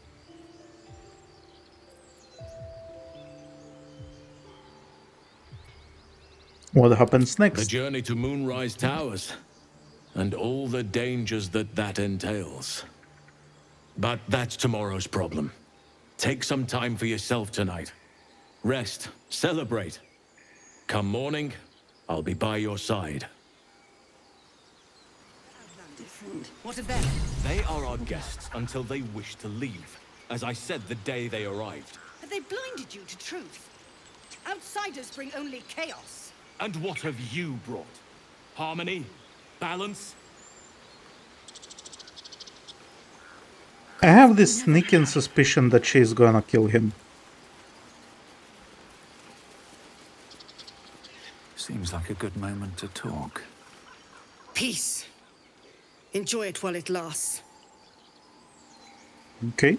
What happens next? The journey to Moonrise Towers, and all the dangers that entails. But that's tomorrow's problem. Take some time for yourself tonight. Rest, celebrate. Come morning, I'll be by your side. What of them? They are our guests until they wish to leave, as I said the day they arrived. Have they blinded you to truth? Outsiders bring only chaos. And what have you brought? Harmony? Balance? I have this sneaking suspicion that she's gonna kill him. Seems like a good moment to talk. Peace. Enjoy it while it lasts. Okay.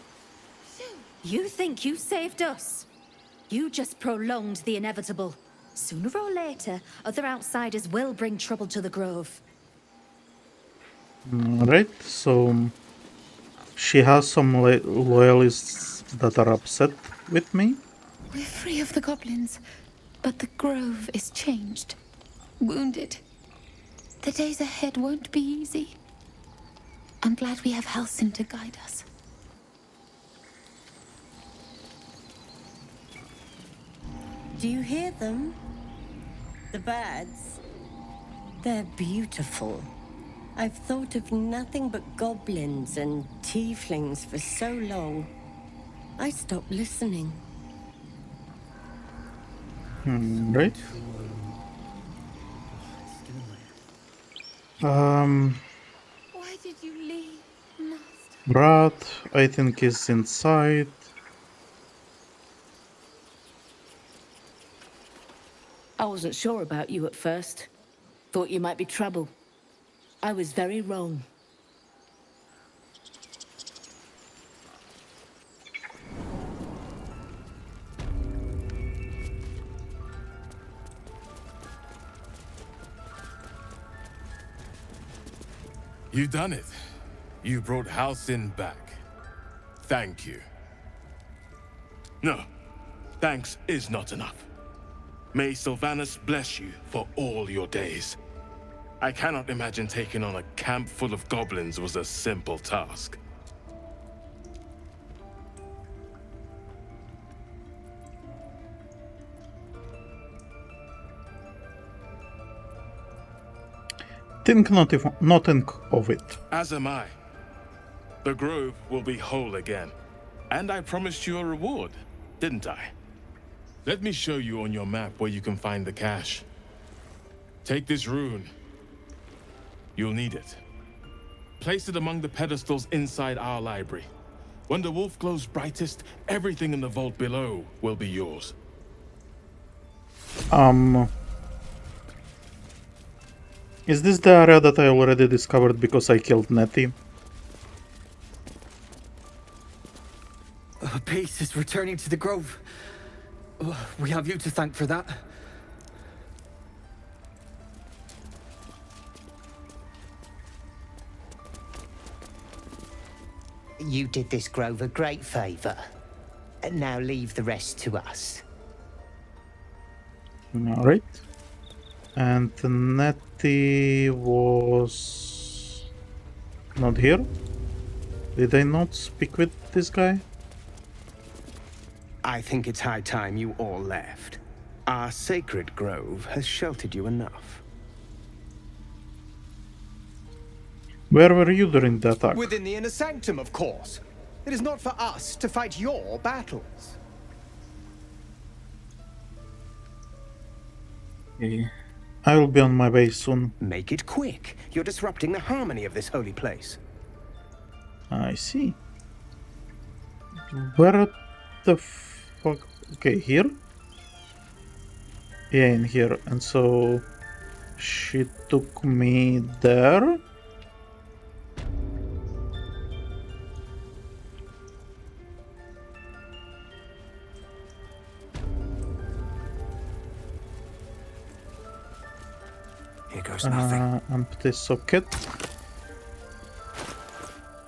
You think you saved us? You just prolonged the inevitable. Sooner or later, other outsiders will bring trouble to the Grove. Right, so she has some loyalists that are upset with me. We're free of the goblins, but the Grove is changed. Wounded. The days ahead won't be easy. I'm glad we have Halsin to guide us. Do you hear them? The birds? They're beautiful. I've thought of nothing but goblins and tieflings for so long. I stopped listening. Right. Why did you leave, Master? Brad, I think, is inside. wasn't sure about you at first. Thought you might be trouble. I was very wrong. You done it. You brought Halsin back. Thank you. No, thanks is not enough. May Sylvanas bless you for all your days. I cannot imagine taking on a camp full of goblins was a simple task. Think nothing of it. As am I. The grove will be whole again. And I promised you a reward, didn't I? Let me show you on your map where you can find the cache. Take this rune. You'll need it. Place it among the pedestals inside our library. When the wolf glows brightest, everything in the vault below will be yours. Is this the area that I already discovered because I killed Nettie? Peace is returning to the grove. We have you to thank for that. You did this grove a great favor. Now leave the rest to us. Alright. And Nettie was not here? Did I not speak with this guy? I think it's high time you all left. Our sacred grove has sheltered you enough. Where were you during the attack? Within the inner sanctum, of course. It is not for us to fight your battles. Okay. I will be on my way soon. Make it quick. You're disrupting the harmony of this holy place. I see. Where the fuck? Okay, here? Yeah, in here. And so she took me there. Here goes nothing. Empty socket.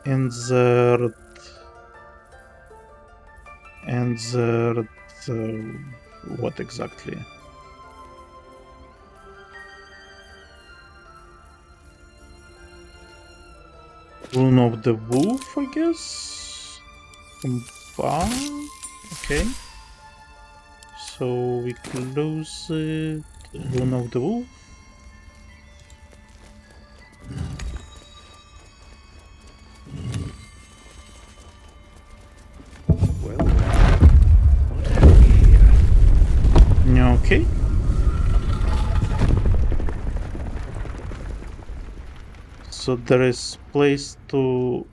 Insert. What exactly? Rune of the Wolf, I guess? Okay. So we close it. Rune of the Wolf. Okay. So there is place to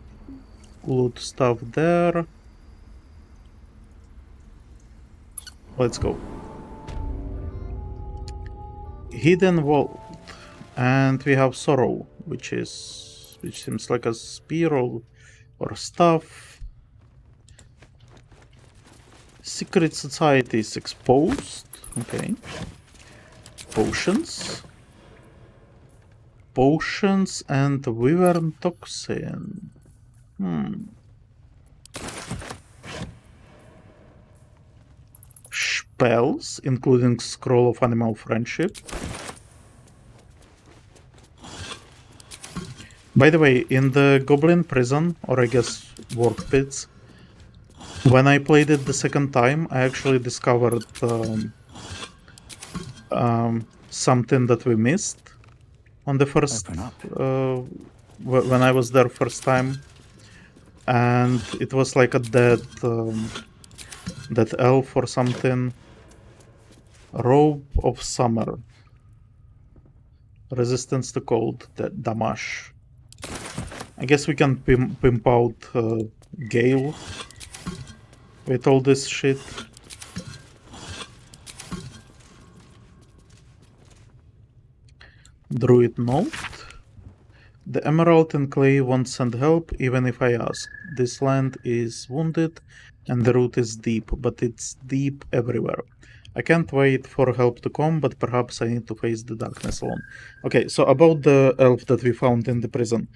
loot stuff there. Let's go. Hidden vault, and we have sorrow, which seems like a spiral or staff. Secret society is exposed. Okay. Potions. Potions and wyvern toxin. Spells, including scroll of animal friendship. By the way, in the goblin prison, or I guess work pits, when I played it the second time, I actually discovered something that we missed on the first when I was there first time, and it was like a dead elf or something. Robe of summer, resistance to cold, damage. I guess we can pimp out Gale with all this shit. Druid note. The emerald and clay won't send help even if I ask. This land is wounded and the root is deep, but it's deep everywhere. I can't wait for help to come, but perhaps I need to face the darkness alone. Okay, so about the elf that we found in the prison.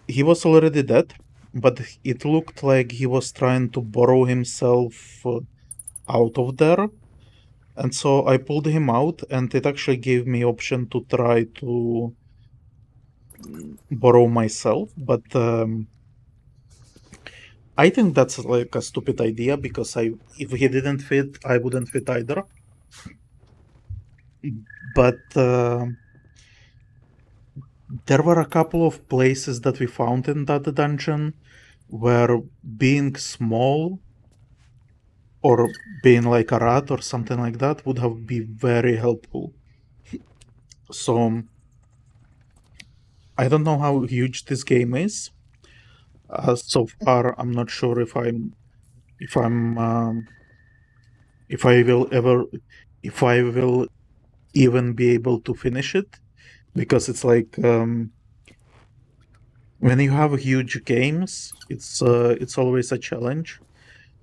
He was already dead, but it looked like he was trying to borrow himself out of there. And so I pulled him out, and it actually gave me option to try to borrow myself, but I think that's like a stupid idea, because if he didn't fit, I wouldn't fit either. But there were a couple of places that we found in that dungeon where being small or being like a rat or something like that would have been very helpful. So I don't know how huge this game is. So far, I'm not sure if I will even be able to finish it, because it's like when you have huge games, it's always a challenge.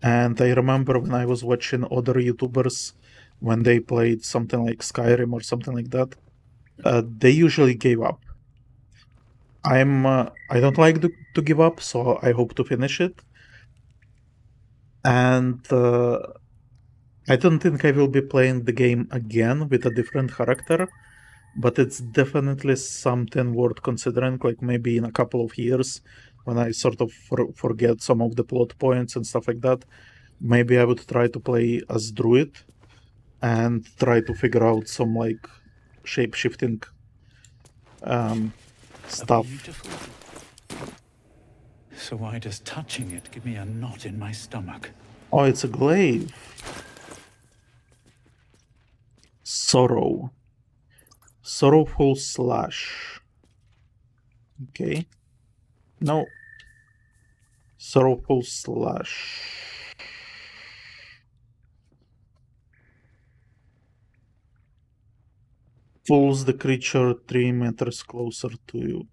And I remember when I was watching other YouTubers when they played something like Skyrim or something like that, they usually gave up. I don't like to give up, so I hope to finish it. And I don't think I will be playing the game again with a different character, but it's definitely something worth considering, like maybe in a couple of years when I sort of forget some of the plot points and stuff like that. Maybe I would try to play as Druid and try to figure out some like shape-shifting stuff. So why does touching it give me a knot in my stomach? Oh, it's a glaive. Sorrow. Sorrowful slash. Okay. No. Sorrowful slash. Pulls the creature 3 meters closer to you.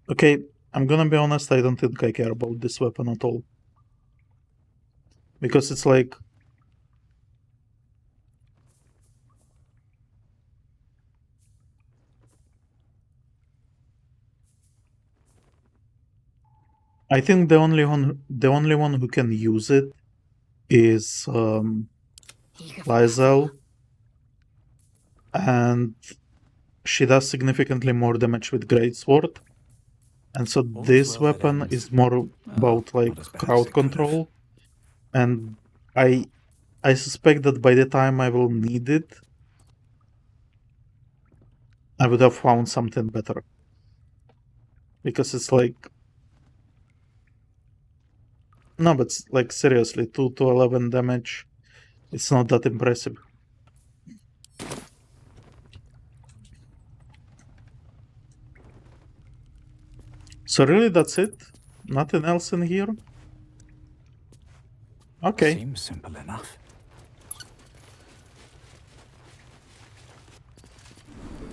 Okay, I'm gonna be honest, I don't think I care about this weapon at all. Because it's like... I think the only one who can use it is Lae'zel, and she does significantly more damage with Greatsword. And so this weapon is more about like crowd control, and I suspect that by the time I will need it, I would have found something better. Because it's like... No, but like seriously, 2 to 11 damage, it's not that impressive. So really, that's it? Nothing else in here? Okay. Seems simple enough.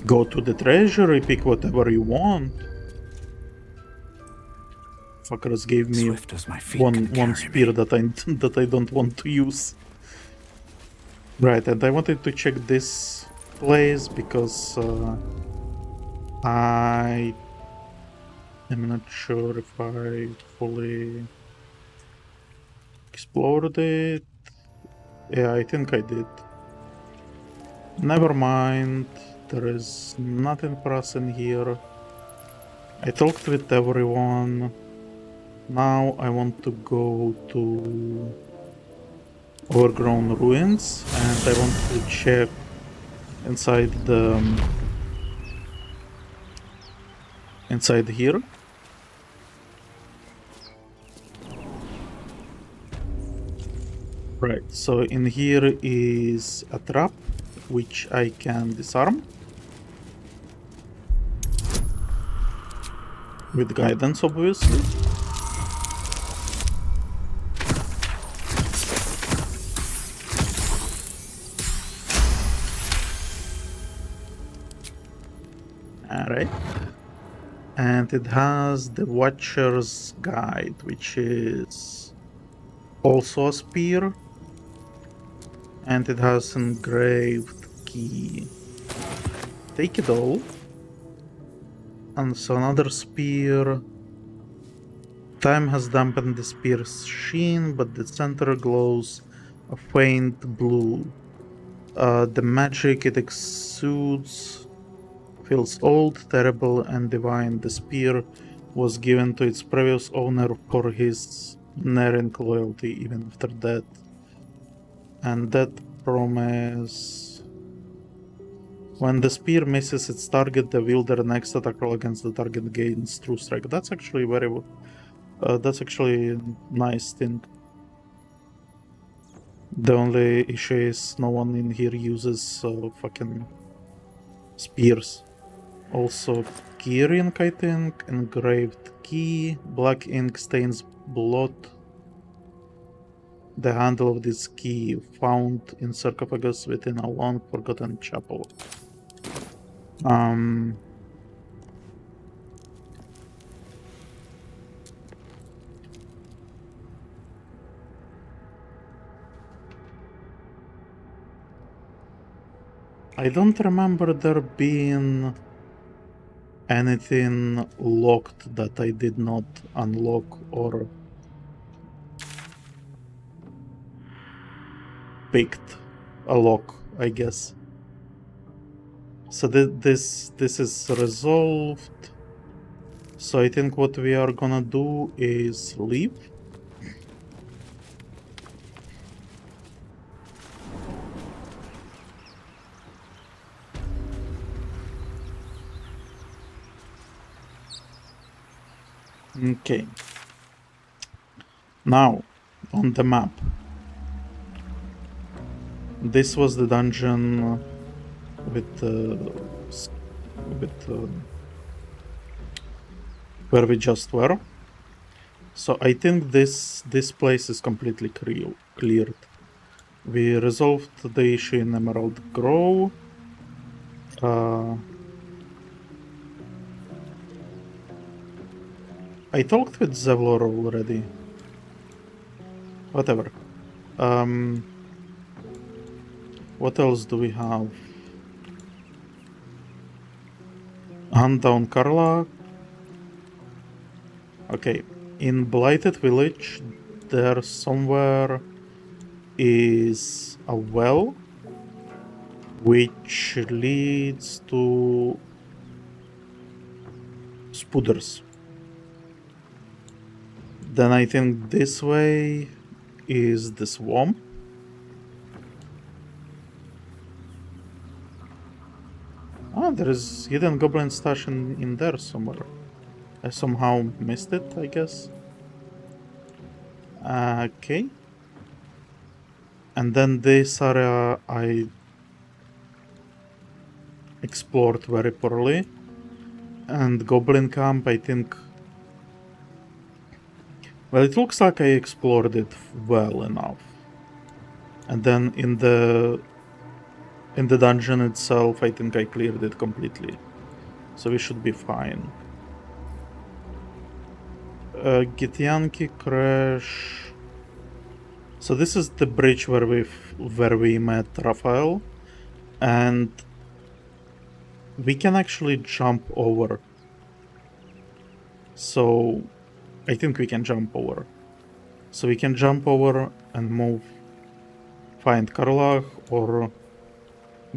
Go to the treasury, pick whatever you want. Fuckers gave me one spear that I don't want to use. Right, and I wanted to check this place because I am not sure if I fully explored it. Yeah, I think I did. Never mind, there is nothing for us in here. I talked with everyone. Now I want to go to Overgrown Ruins, and I want to check inside inside here. Right, so in here is a trap which I can disarm with guidance, obviously. Alright. And it has the Watcher's Guide, which is also a spear. And it has engraved key. Take it all. And so another spear. Time has dampened the spear's sheen, but the center glows a faint blue. The magic it exudes feels old, terrible, and divine. The spear was given to its previous owner for his unerring loyalty even after death. And that promise... When the spear misses its target, the wielder next attack roll against the target gains true strike. That's actually that's actually a nice thing. The only issue is no one in here uses fucking spears. Also, key ink, I think. Engraved key. Black ink stains blood. The handle of this key found in sarcophagus within a long forgotten chapel. I don't remember there being anything locked that I did not unlock or picked a lock, I guess. So this is resolved. So I think what we are gonna do is leave. Okay. Now, on the map. This was the dungeon with where we just were. So I think this place is completely cleared. We resolved the issue in Emerald Grove. I talked with Zevlor already. Whatever. What else do we have? Hunt down Karla. Okay. In Blighted Village, there somewhere is a well which leads to Spooders. Then I think this way is the swamp. Ah, there is hidden goblin stash in there somewhere. I somehow missed it, I guess. Okay. And then this area I explored very poorly. And Goblin Camp, I think... Well, it looks like I explored it well enough. And then in the dungeon itself, I think I cleared it completely. So we should be fine. Githyanki Crash. So this is the bridge where we met Raphael, and we can actually jump over. So I think we can jump over. So we can jump over and move, find Karlach, or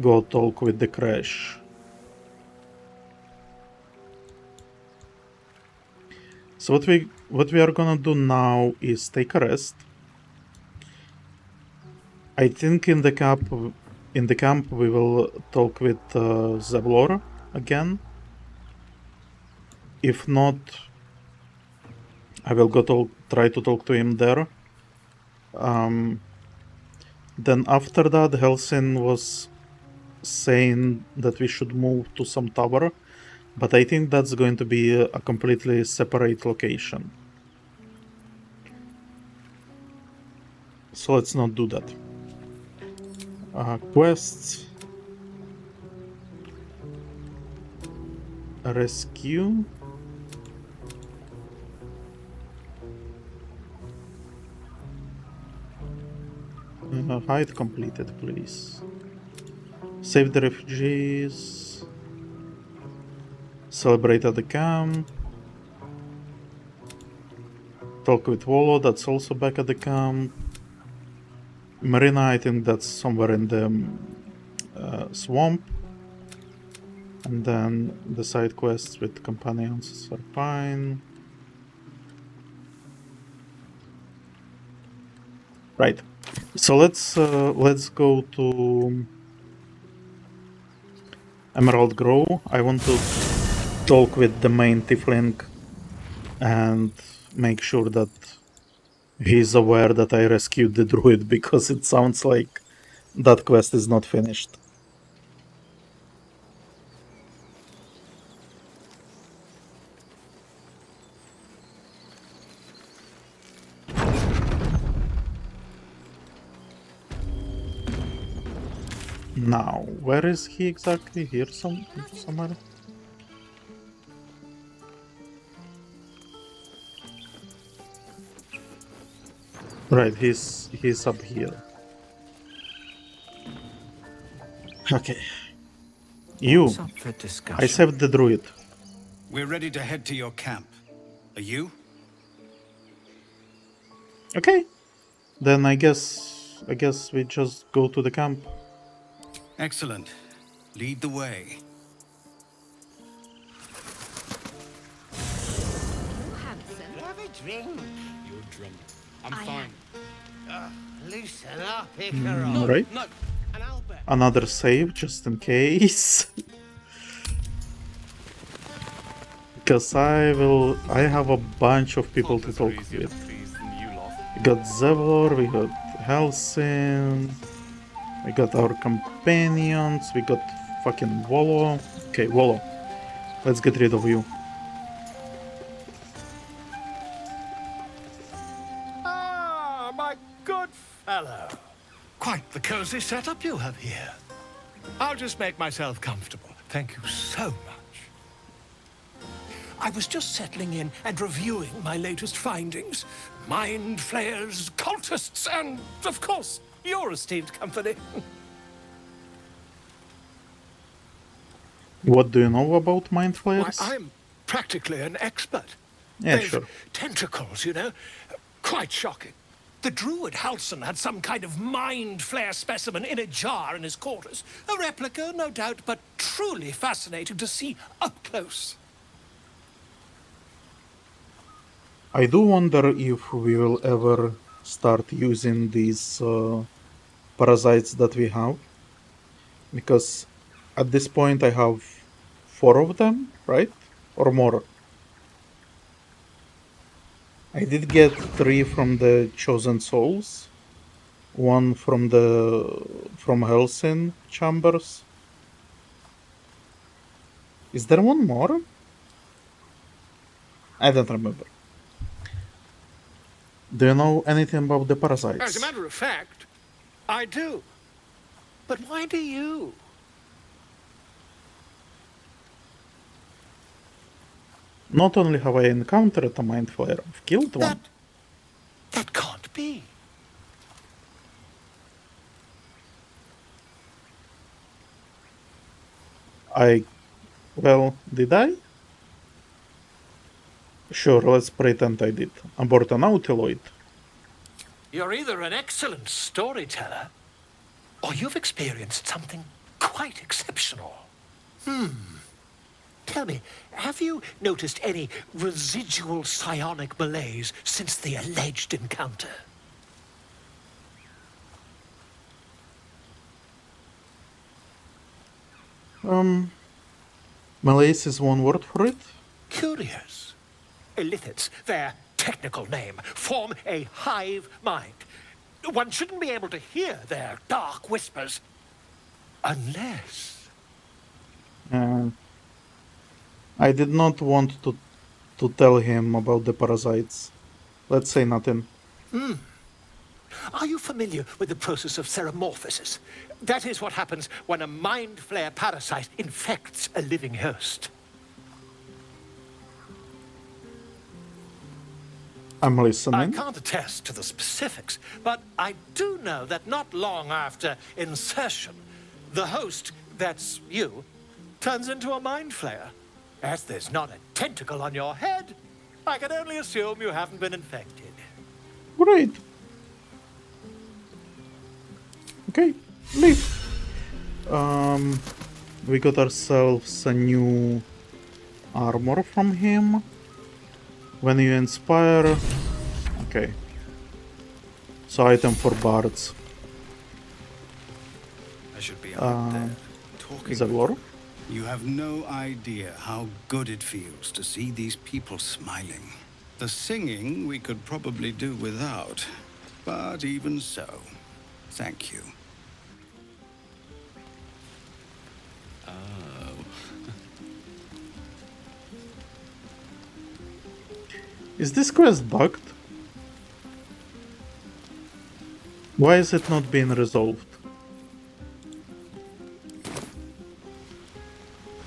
go talk with the Crash. So what we are gonna do now is take a rest. I think in the camp we will talk with Zevlor again. If not, I will try to talk to him there. Then after that, Halsin was saying that we should move to some tower, but I think that's going to be a completely separate location. So let's not do that. Quests. rescue. Hide completed, please. Save the refugees. Celebrate at the camp. Talk with Wallo, that's also back at the camp. Marina, I think that's somewhere in the swamp. And then the side quests with companions are fine. Right. So let's go to Emerald Grove. I want to talk with the main Tiefling and make sure that he's aware that I rescued the druid, because it sounds like that quest is not finished. Now, where is he exactly? Here somewhere? Right, he's up here. Okay. You. What's up for discussion? I saved the druid. We're ready to head to your camp. Are you? Okay. Then I guess we just go to the camp. Excellent. Lead the way. Halsin, have a drink. You're drunk. I'm fine. Loosen up, Icarus. Alright. Another save, just in case. Because I have a bunch of people to talk with. We got Zevlor, we got Halsin, we got our companions, we got fucking Wallo. Okay, Wallo, let's get rid of you. Ah, my good fellow. Quite the cozy setup you have here. I'll just make myself comfortable. Thank you so much. I was just settling in and reviewing my latest findings. Mind flayers, cultists, and, of course, your esteemed company. What do you know about mind flayers? Why, I'm practically an expert. Yeah, They've sure. tentacles, you know? Quite shocking. The Druid Halsin had some kind of mind flare specimen in a jar in his quarters. A replica, no doubt, but truly fascinating to see up close. I do wonder if we will ever start using these parasites that we have. Because at this point I have 4 of them, right? Or more. I did get 3 from the Chosen Souls. 1 from Halsin Chambers. Is there one more? I don't remember. Do you know anything about the parasites? As a matter of fact, I do. But why do you? Not only have I encountered a mind flayer, I've killed one. That can't be. Well, did I? Sure, let's pretend I did. Abort an Nautiloid. You're either an excellent storyteller, or you've experienced something quite exceptional. Tell me, have you noticed any residual psionic malaise since the alleged encounter? Malaise is one word for it? Curious. Illithids, their technical name, form a hive mind. One shouldn't be able to hear their dark whispers unless... I did not want to tell him about the parasites. Let's say nothing. Are you familiar with the process of ceremorphosis? That is what happens when a mind flare parasite infects a living host. I'm listening. I can't attest to the specifics, but I do know that not long after insertion, the host, that's you, turns into a mind flayer. As there's not a tentacle on your head, I can only assume you haven't been infected. Great. Okay, leave. We got ourselves a new armor from him. When you inspire... Okay. So item for bards. I should be out there talking. Is that Laura? You have no idea how good it feels to see these people smiling. The singing we could probably do without, but even so, thank you. Is this quest bugged? Why is it not being resolved?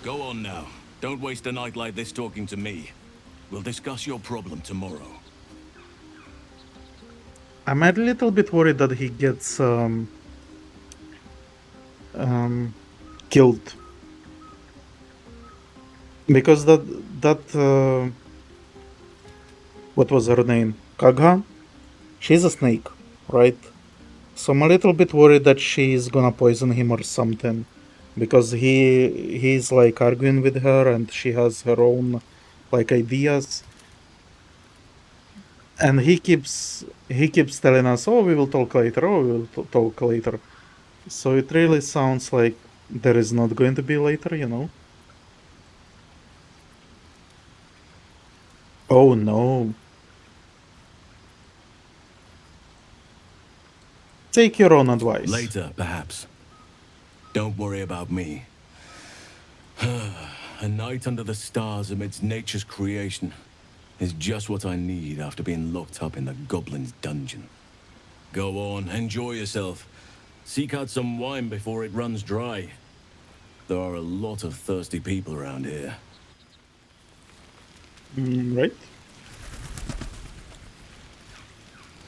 Go on now. Don't waste a night like this talking to me. We'll discuss your problem tomorrow. I'm a little bit worried that he gets killed. Because that what was her name? Kagha? She's a snake, right? So I'm a little bit worried that she's gonna poison him or something. Because he's like arguing with her and she has her own like ideas. And he keeps telling us, oh, we will talk later, oh, we will talk later. So it really sounds like there is not going to be later, you know? Oh no. Take your own advice. Later, perhaps. Don't worry about me. A night under the stars amidst nature's creation is just what I need after being locked up in the Goblin's dungeon. Go on, enjoy yourself. Seek out some wine before it runs dry. There are a lot of thirsty people around here. Right.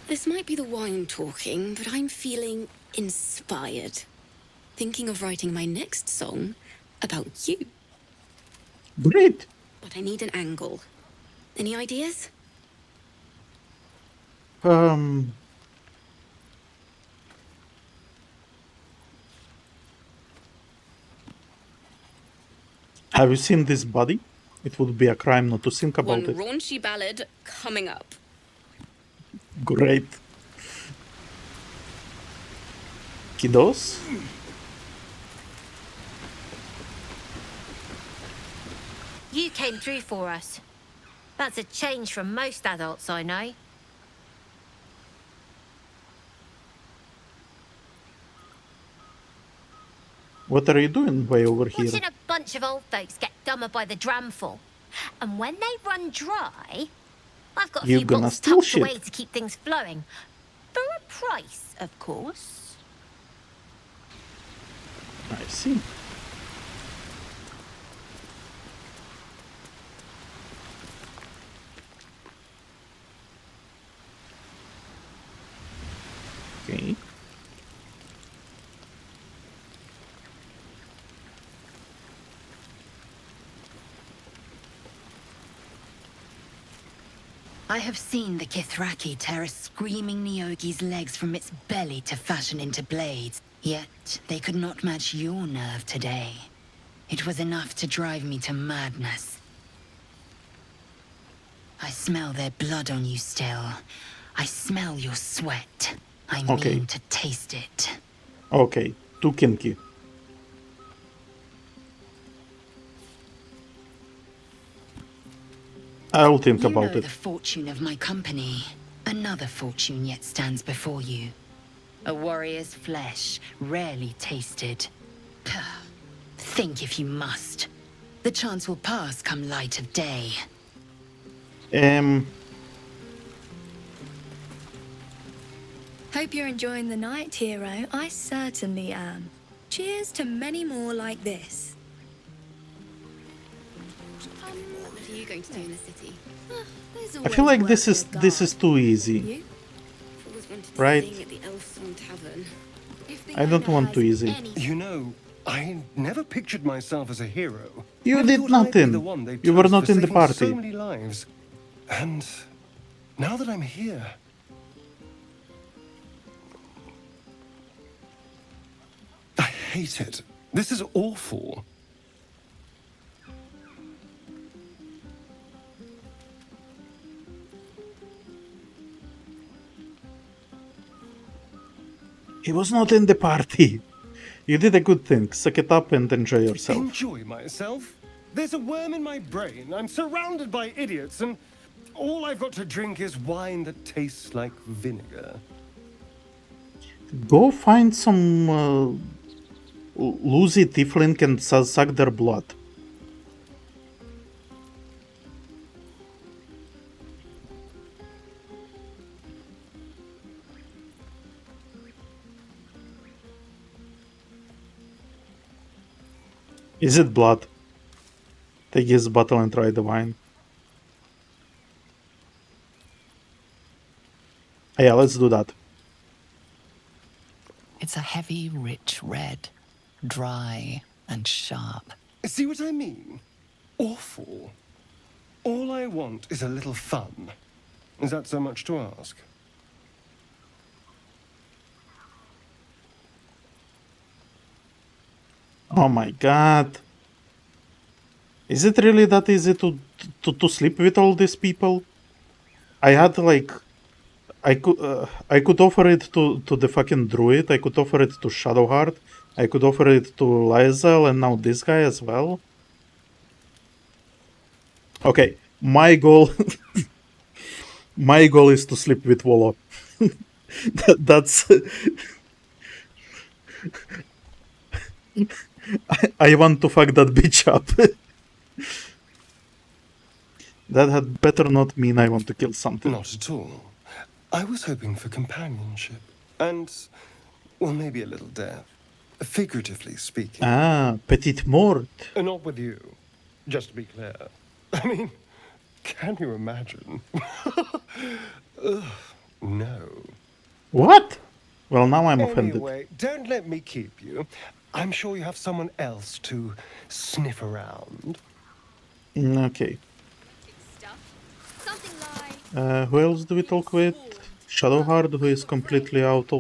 This might be the wine talking, but I'm feeling inspired. Thinking of writing my next song about you. Great. But I need an angle. Any ideas? Have you seen this body? It would be a crime not to think about One it. raunchy ballad coming up. Great. Kiddos? You came through for us. That's a change from most adults I know. What are you doing way over here? Watching a bunch of old folks get dumber by the dramful. And when they run dry, I've got a You're few gonna bottles steal tucked shit. away to keep things flowing. For a price, of course. I see. Okay. I have seen the Kithraki tear a screaming Neogi's legs from its belly to fashion into blades. Yet, they could not match your nerve today. It was enough to drive me to madness. I smell their blood on you still. I smell your sweat. I Okay. mean to taste it. Okay, too kinky. I'll think You about know it. the fortune of my company. Another fortune yet stands before you. A warrior's flesh, rarely tasted. Think if you must. The chance will pass come light of day. Hope you're enjoying the night, hero. I certainly am. Cheers to many more like this. are you going to do in the city? There's I feel like always this work is for a this is guard. too easy. You? Always wanted to Right? sing at the Elf Song Tavern. I don't want too easy. You know, I never pictured myself as a hero. You Never did thought I'd be the nothing. one they'd You were toast not for in the saving so party. many lives. And now that I'm here, I hate it. This is awful. He was not in the party. You did a good thing. Suck it up and enjoy yourself. Enjoy myself? There's a worm in my brain. I'm surrounded by idiots, and all I've got to drink is wine that tastes like vinegar. Go find some Lucy Tiefling and suck their blood. Is it blood? Take his bottle and try the wine. Yeah, let's do that. It's a heavy, rich red, dry and sharp. See what I mean? Awful. All I want is a little fun. Is that so much to ask? Oh my god. Is it really that easy to sleep with all these people? I had like I could offer it to the fucking druid, I could offer it to Shadowheart, I could offer it to Lae'zel, and now this guy as well. Okay, my goal my goal is to sleep with Wolo. That's I want to fuck that bitch up. That had better not mean I want to kill something. Not at all. I was hoping for companionship. And, well, maybe a little death. Figuratively speaking. Ah, petite mort. Not with you. Just to be clear. I mean, can you imagine? Ugh, no. What? Well, now I'm offended. Anyway, don't let me keep you. I'm sure you have someone else to sniff around. Okay. Who else do we talk with? Shadowheart, who is completely out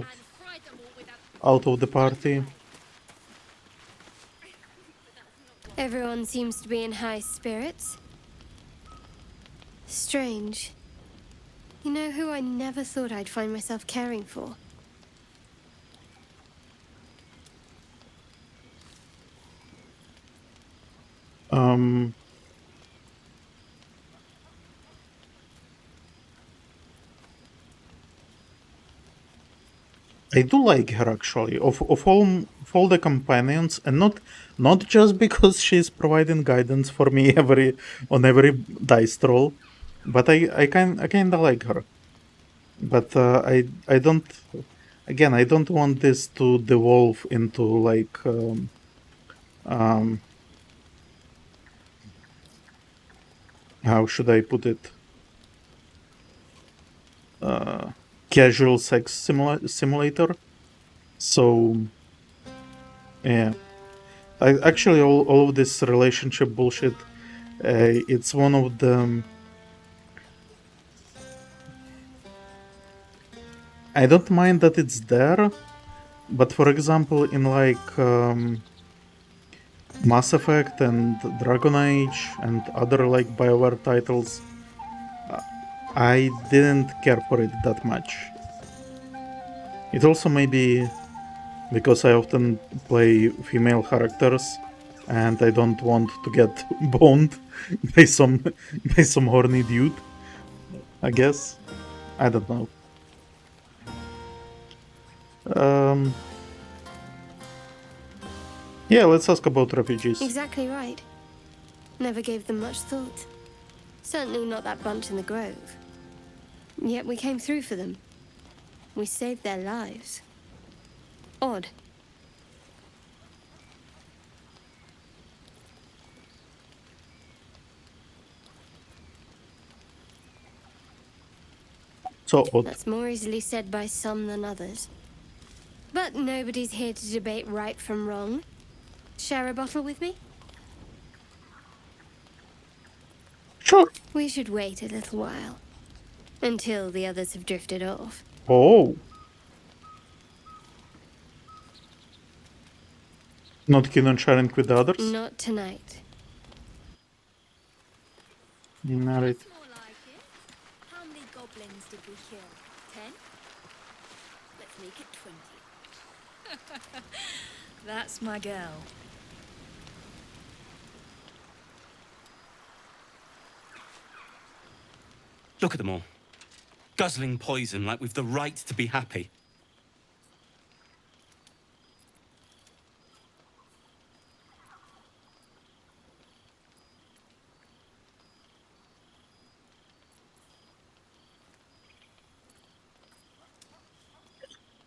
of the party. Everyone seems to be in high spirits. Strange. You know who I never thought I'd find myself caring for? I do like her actually. Of all the companions, and not just because she's providing guidance for me on every dice roll, but I kinda like her. But I don't. Again, I don't want this to devolve into like how should I put it? Casual sex simulator. So yeah, actually all of this relationship bullshit, it's one of the I don't mind that it's there, but for example in like Mass Effect and Dragon Age and other like BioWare titles, I didn't care for it that much. It also may be because I often play female characters and I don't want to get boned by some horny dude, I guess. I don't know. Yeah, let's ask about refugees. Exactly right. Never gave them much thought. Certainly not that bunch in the grove. Yet we came through for them. We saved their lives. Odd. So odd. That's more easily said by some than others. But nobody's here to debate right from wrong. Share a bottle with me? Sure. We should wait a little while. Until the others have drifted off. Oh. Not keen on sharing with the others? Not tonight. Alright. How many goblins did we kill? 10? Let's make it 20. That's my girl. Look at them all. Guzzling poison like we've the right to be happy.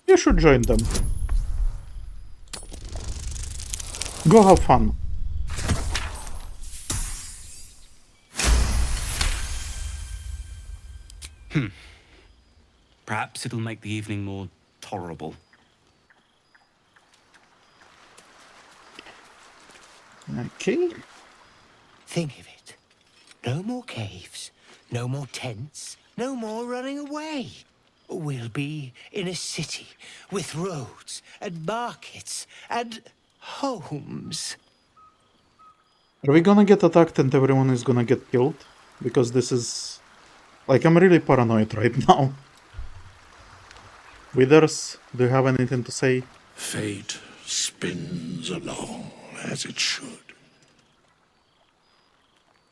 You should join them. Go have fun. Perhaps it'll make the evening more tolerable. Okay. Think of it. No more caves, no more tents, no more running away. We'll be in a city with roads and markets and homes. Are we gonna get attacked and everyone is gonna get killed? Because this is... Like, I'm really paranoid right now. Withers, do you have anything to say? Fate spins along as it should.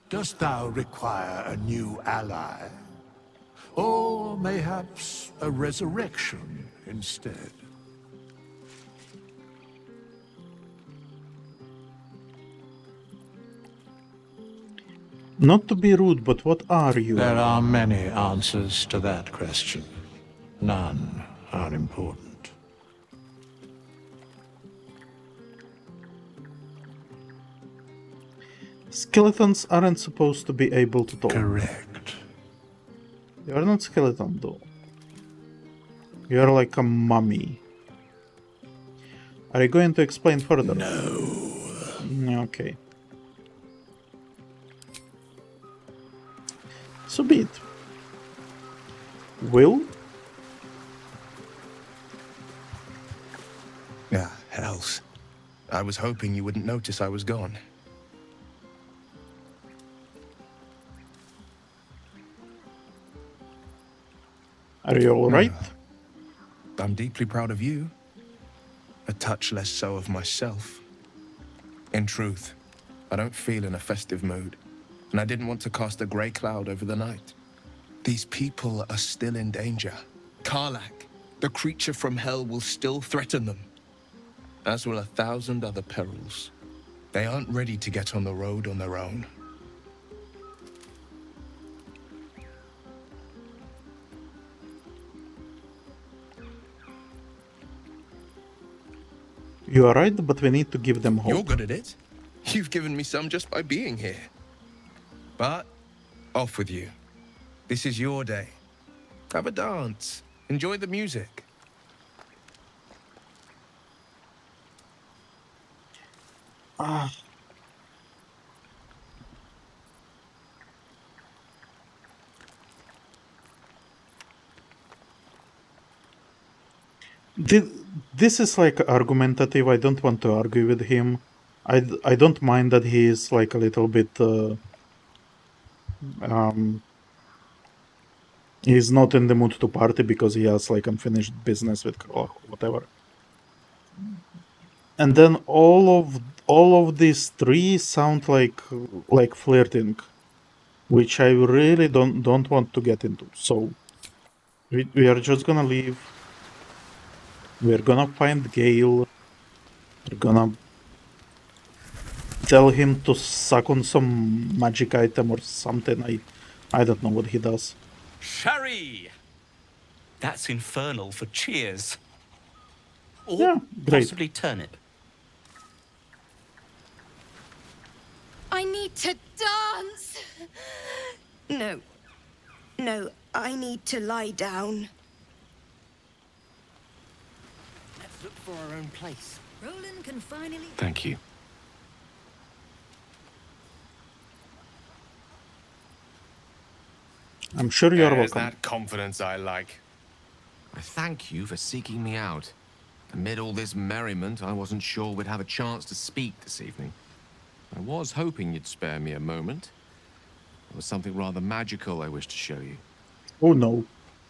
Dost thou require a new ally? Or mayhaps a resurrection instead? Not to be rude, but what are you? There are many answers to that question. None are important. Skeletons aren't supposed to be able to talk. Correct. You're not skeleton, though. You're like a mummy. Are you going to explain further? No. Okay. So be it. Will? Ah, hells. I was hoping you wouldn't notice I was gone. Are you alright? I'm deeply proud of you. A touch less so of myself. In truth, I don't feel in a festive mood, and I didn't want to cast a grey cloud over the night. These people are still in danger. Karlach, the creature from hell, will still threaten them, as will 1,000 other perils. They aren't ready to get on the road on their own. You are right, but we need to give them hope. You're good at it. You've given me some just by being here. But, off with you. This is your day. Have a dance. Enjoy the music. Ah. This is like argumentative. I don't want to argue with him. I don't mind that he is like a little bit he's not in the mood to party because he has like unfinished business with Karlach or whatever. And then all of these three sound like flirting, which I really don't want to get into. So we are just gonna leave. We're gonna find Gale. We're gonna tell him to suck on some magic item or something. I don't know what he does. Sherry! That's infernal for cheers. Or Yeah, great. possibly turnip. I need to dance! No. No, I need to lie down. Let's look for our own place. Roland can finally... Thank you. I'm sure you're There's welcome. that confidence I like. I thank you for seeking me out. Amid all this merriment, I wasn't sure we'd have a chance to speak this evening. I was hoping you'd spare me a moment. There was something rather magical I wished to show you. Oh no.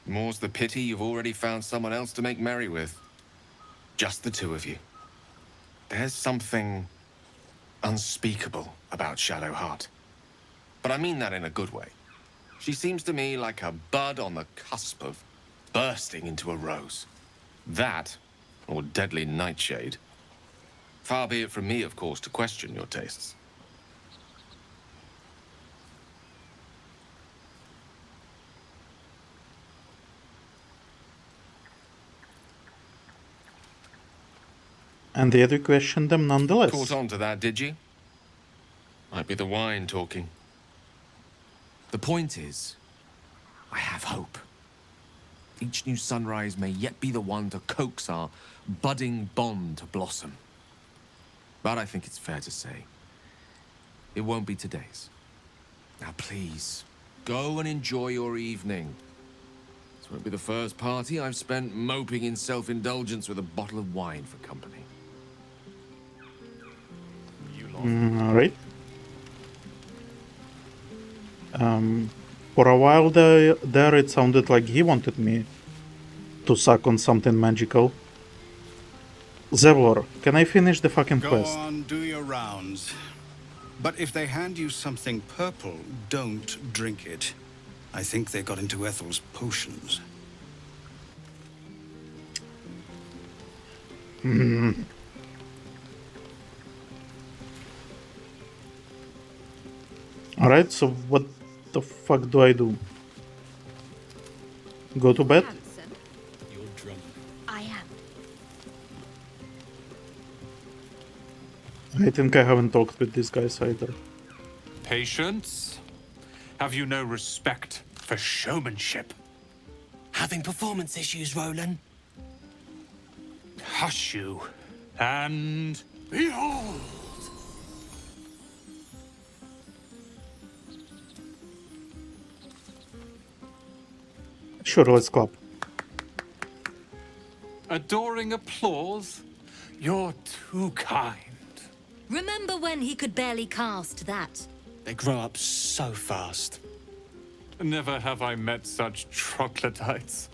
More's the pity you've already found someone else to make merry with. Just the two of you. There's something unspeakable about Shadowheart. But I mean that in a good way. She seems to me like a bud on the cusp of bursting into a rose. That, or deadly nightshade. Far be it from me, of course, to question your tastes. And yet you questioned them nonetheless. Caught on to that, did you? Might be the wine talking. The point is, I have hope. Each new sunrise may yet be the one to coax our budding bond to blossom. But I think it's fair to say, it won't be today's. Now please, go and enjoy your evening. This won't be the first party I've spent moping in self-indulgence with a bottle of wine for company. Alright. For a while there it sounded like he wanted me to suck on something magical. Zevlor, can I finish the fucking quest? Go on, do your rounds. But if they hand you something purple, don't drink it. I think they got into Ethel's potions. Alright, so what the fuck do I do? Go to bed? You're drunk. I am. I think I haven't talked with these guys either. Patience? Have you no respect for showmanship? Having performance issues, Roland? Hush you. And behold! Sure, let's clap. Adoring applause? You're too kind. Remember when he could barely cast that? They grow up so fast. Never have I met such troglodytes.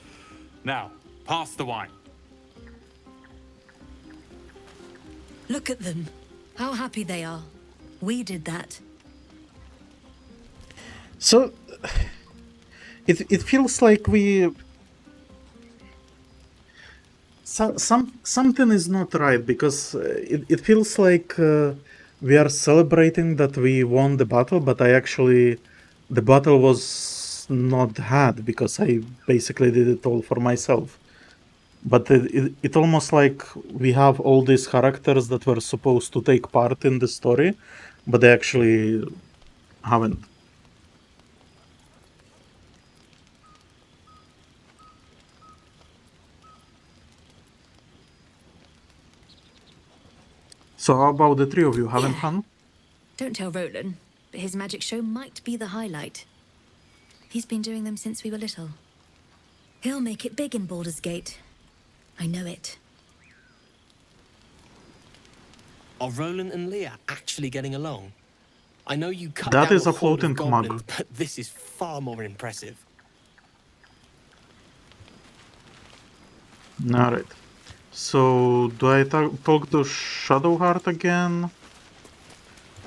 Now, pass the wine. Look at them. How happy they are. We did that. So it feels like we something is not right, because it feels like we are celebrating that we won the battle, but the battle was not had because I basically did it all for myself. But it almost like we have all these characters that were supposed to take part in the story, but they actually haven't. So how about the three of you? Having fun? Don't tell Roland, but his magic show might be the highlight. He's been doing them since we were little. He'll make it big in Baldur's Gate. I know it. Are Roland and Leah actually getting along? I know you cut That down is a horde of floating goblins, mug. but this is far more impressive. Alright. So, do I talk to Shadowheart again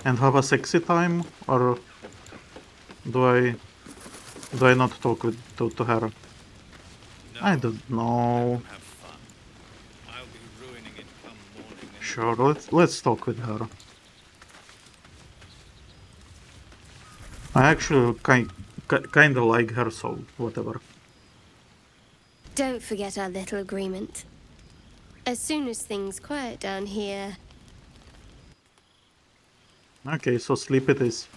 and have a sexy time, or do I not talk to her? No, I don't know. Have fun. I'll be ruining it come morning. Sure, let's talk with her. I actually kind of like her, so whatever. Don't forget our little agreement. As soon as things quiet down here... Okay, so sleep it is.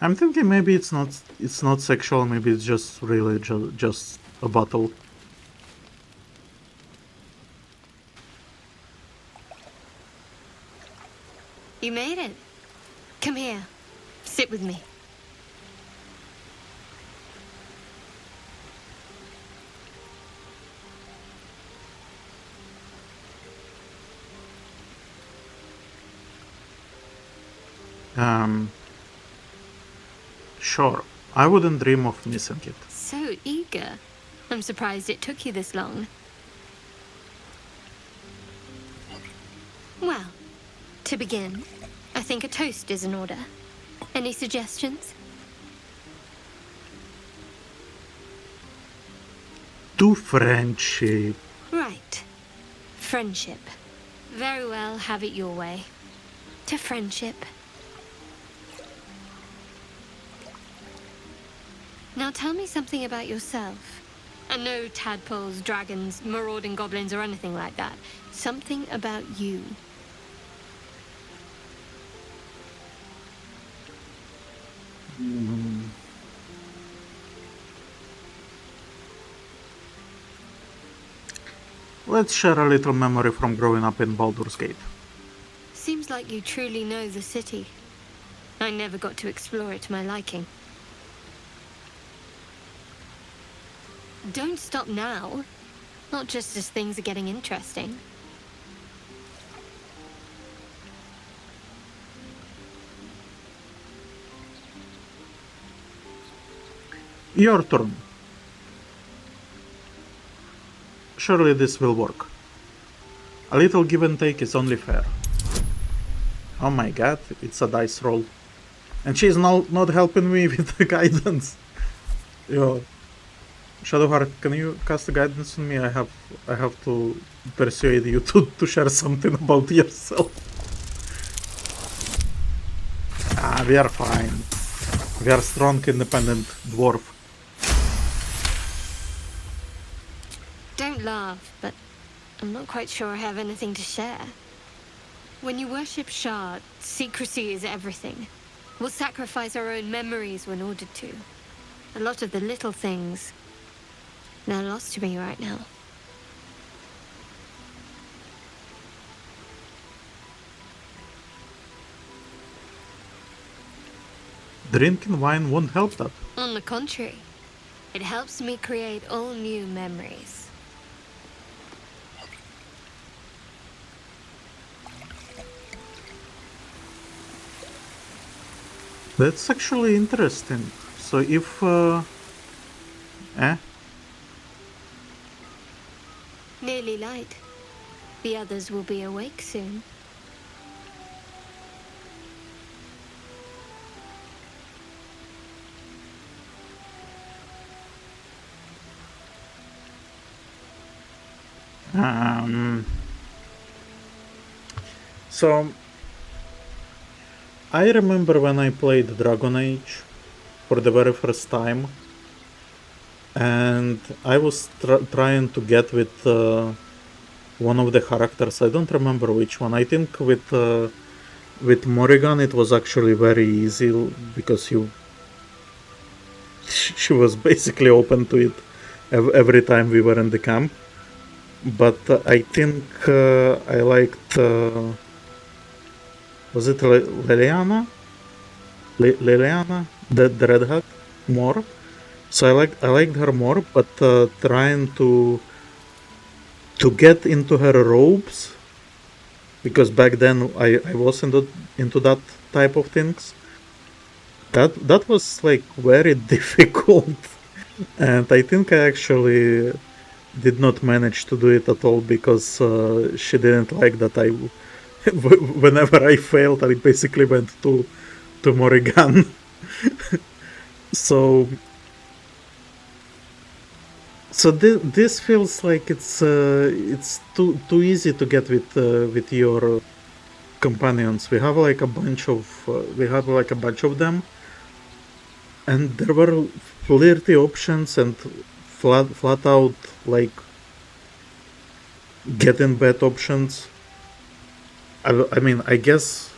I'm thinking maybe it's not sexual, maybe it's just really just a battle. You made it. Come here. Sit with me. Sure. I wouldn't dream of missing it. So eager. I'm surprised it took you this long. Well, to begin, I think a toast is in order. Any suggestions? To friendship. Right. Friendship. Very well, have it your way. To friendship. Now tell me something about yourself. And no tadpoles, dragons, marauding goblins, or anything like that. Something about you. Let's share a little memory from growing up in Baldur's Gate. Seems like you truly know the city. I never got to explore it to my liking. Don't stop now. Not just as things are getting interesting. Your turn. Surely this will work. A little give and take is only fair. Oh my god, it's a dice roll. And she's not helping me with the guidance. Yo. Shadowheart, can you cast the guidance on me? I have to persuade you to share something about yourself. We are fine. We are strong, independent dwarf. Don't laugh, but I'm not quite sure I have anything to share. When you worship Shard, secrecy is everything. We'll sacrifice our own memories when ordered to. A lot of the little things, they're lost to me right now. Drinking wine won't help that. On the contrary, it helps me create all new memories. That's actually interesting. So if... Nearly light. The others will be awake soon. So I remember when I played Dragon Age for the very first time, and I was trying to get with one of the characters. I don't remember which one. I think with Morrigan it was actually very easy because she was basically open to it every time we were in the camp. But I think I liked was it Liliana? Liliana, the redhead, more. So I liked her more, but trying to get into her robes, because back then I was into that type of things. That was like very difficult, and I think I actually did not manage to do it at all because she didn't like that whenever I failed, I basically went to Morrigan. So this feels like it's too easy to get with your companions. We have like a bunch of them, and there were flirty options and flat out like get in bed options. I mean, I guess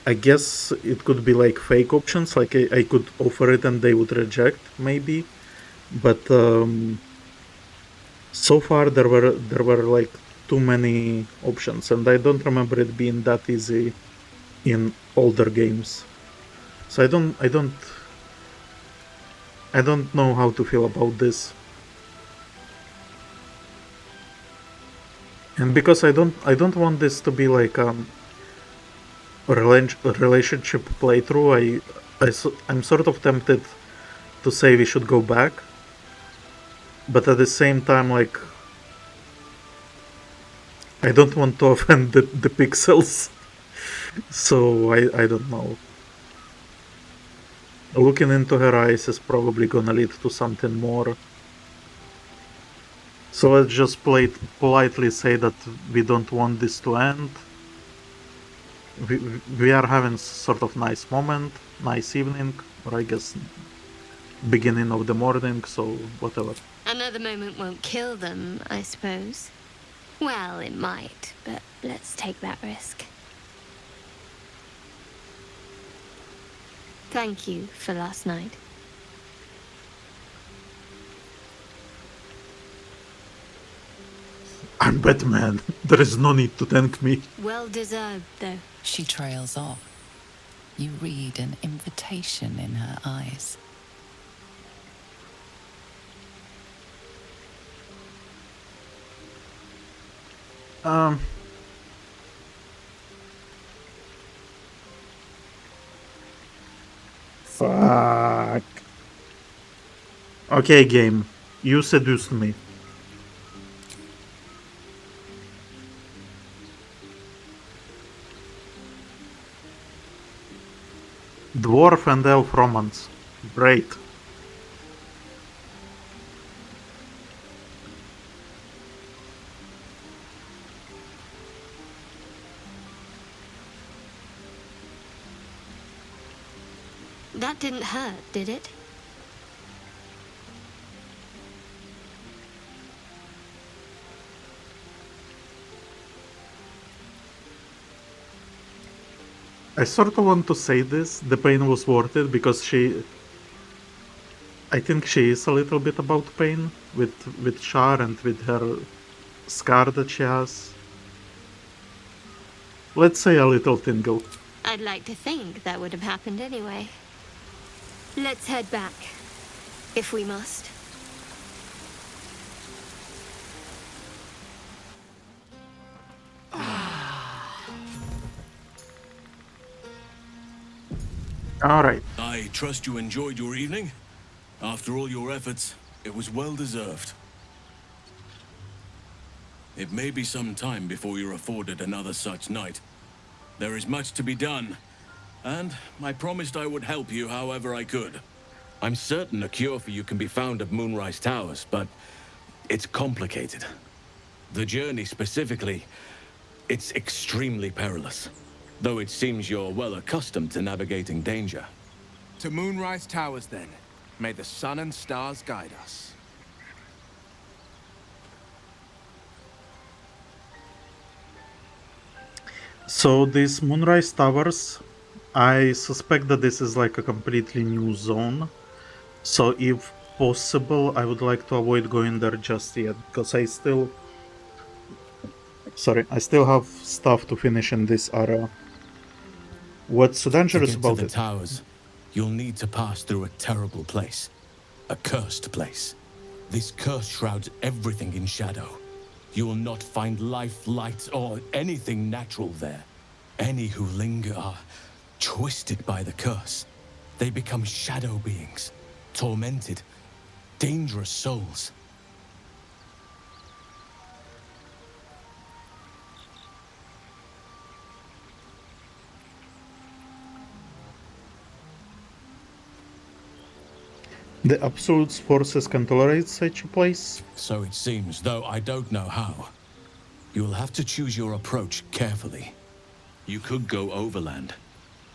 I guess it could be like fake options, like I could offer it and they would reject, maybe. But so far there were like too many options, and I don't remember it being that easy in older games. So I don't know how to feel about this. And because I don't want this to be like a relationship playthrough, I'm sort of tempted to say we should go back, but at the same time, like, I don't want to offend the pixels, so I don't know. Looking into her eyes is probably gonna lead to something more. So let's just politely say that we don't want this to end. We are having sort of nice moment, nice evening, or I guess beginning of the morning, so whatever. Another moment won't kill them, I suppose. Well, it might, but let's take that risk. Thank you for last night. I'm Batman. There is no need to thank me. Well deserved, though. She trails off. You read an invitation in her eyes. Fuck. Okay, game. You seduced me. Dwarf and elf romance. Great. That didn't hurt, did it? I sort of want to say this, the pain was worth it, because I think she is a little bit about pain with Char and with her scar that she has. Let's say a little tingle. I'd like to think that would have happened anyway. Let's head back, if we must. Alright. I trust you enjoyed your evening. After all your efforts, it was well deserved. It may be some time before you're afforded another such night. There is much to be done, and I promised I would help you however I could. I'm certain a cure for you can be found at Moonrise Towers, but it's complicated. The journey specifically, it's extremely perilous. Though it seems you're well accustomed to navigating danger. To Moonrise Towers, then. May the sun and stars guide us. So these Moonrise Towers, I suspect that this is like a completely new zone. So if possible, I would like to avoid going there just yet, because I still have stuff to finish in this area. What's so dangerous about to the it? towers, you'll need to pass through a terrible place. A cursed place. This curse shrouds everything in shadow. You will not find life, light, or anything natural there. Any who linger are twisted by the curse. They become shadow beings, tormented, dangerous souls. The Absolute's forces can tolerate such a place? So it seems, though I don't know how. You'll have to choose your approach carefully. You could go overland,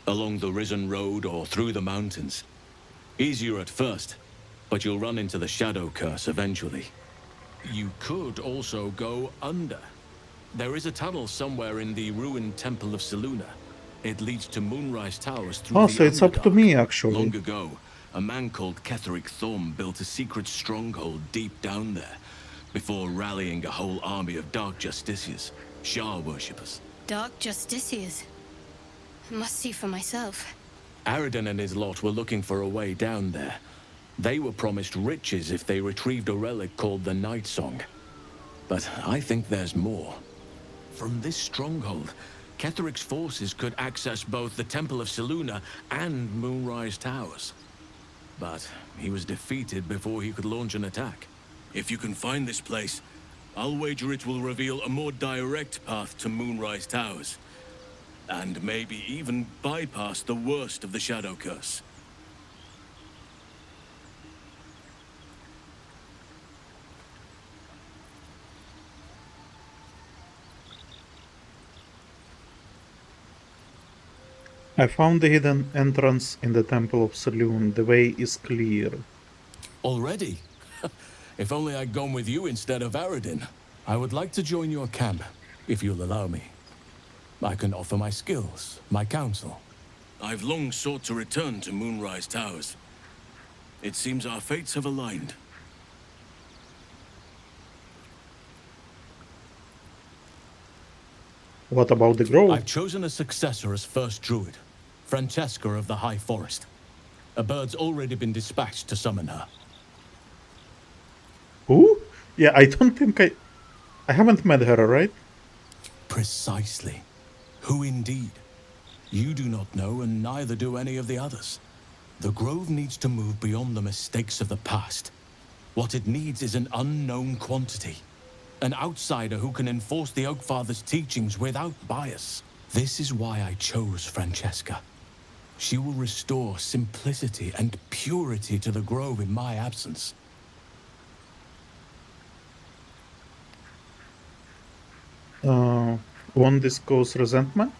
along the Risen Road or through the mountains. Easier at first, but you'll run into the Shadow Curse eventually. You could also go under. There is a tunnel somewhere in the ruined Temple of Selûne. It leads to Moonrise Towers through Oh, the so it's up to Underdark. me, actually. Long ago, a man called Ketheric Thorm built a secret stronghold deep down there, before rallying a whole army of Dark Justiciars, Shah worshippers. Dark Justiciars. Must see for myself. Aridin and his lot were looking for a way down there. They were promised riches if they retrieved a relic called the Night Song. But I think there's more. From this stronghold, Ketheric's forces could access both the Temple of Selûne and Moonrise Towers. But he was defeated before he could launch an attack. If you can find this place, I'll wager it will reveal a more direct path to Moonrise Towers. And maybe even bypass the worst of the Shadow Curse. I found the hidden entrance in the Temple of Selûne. The way is clear. Already? If only I'd gone with you instead of Aridin. I would like to join your camp, if you'll allow me. I can offer my skills, my counsel. I've long sought to return to Moonrise Towers. It seems our fates have aligned. What about the grove? I've chosen a successor as first druid, Francesca of the High Forest. A bird's already been dispatched to summon her. Who? Yeah, I don't think I haven't met her, right? Precisely. Who indeed? You do not know, and neither do any of the others. The Grove needs to move beyond the mistakes of the past. What it needs is an unknown quantity. An outsider who can enforce the Oakfather's teachings without bias. This is why I chose Francesca. She will restore simplicity and purity to the Grove in my absence. Won't this cause resentment?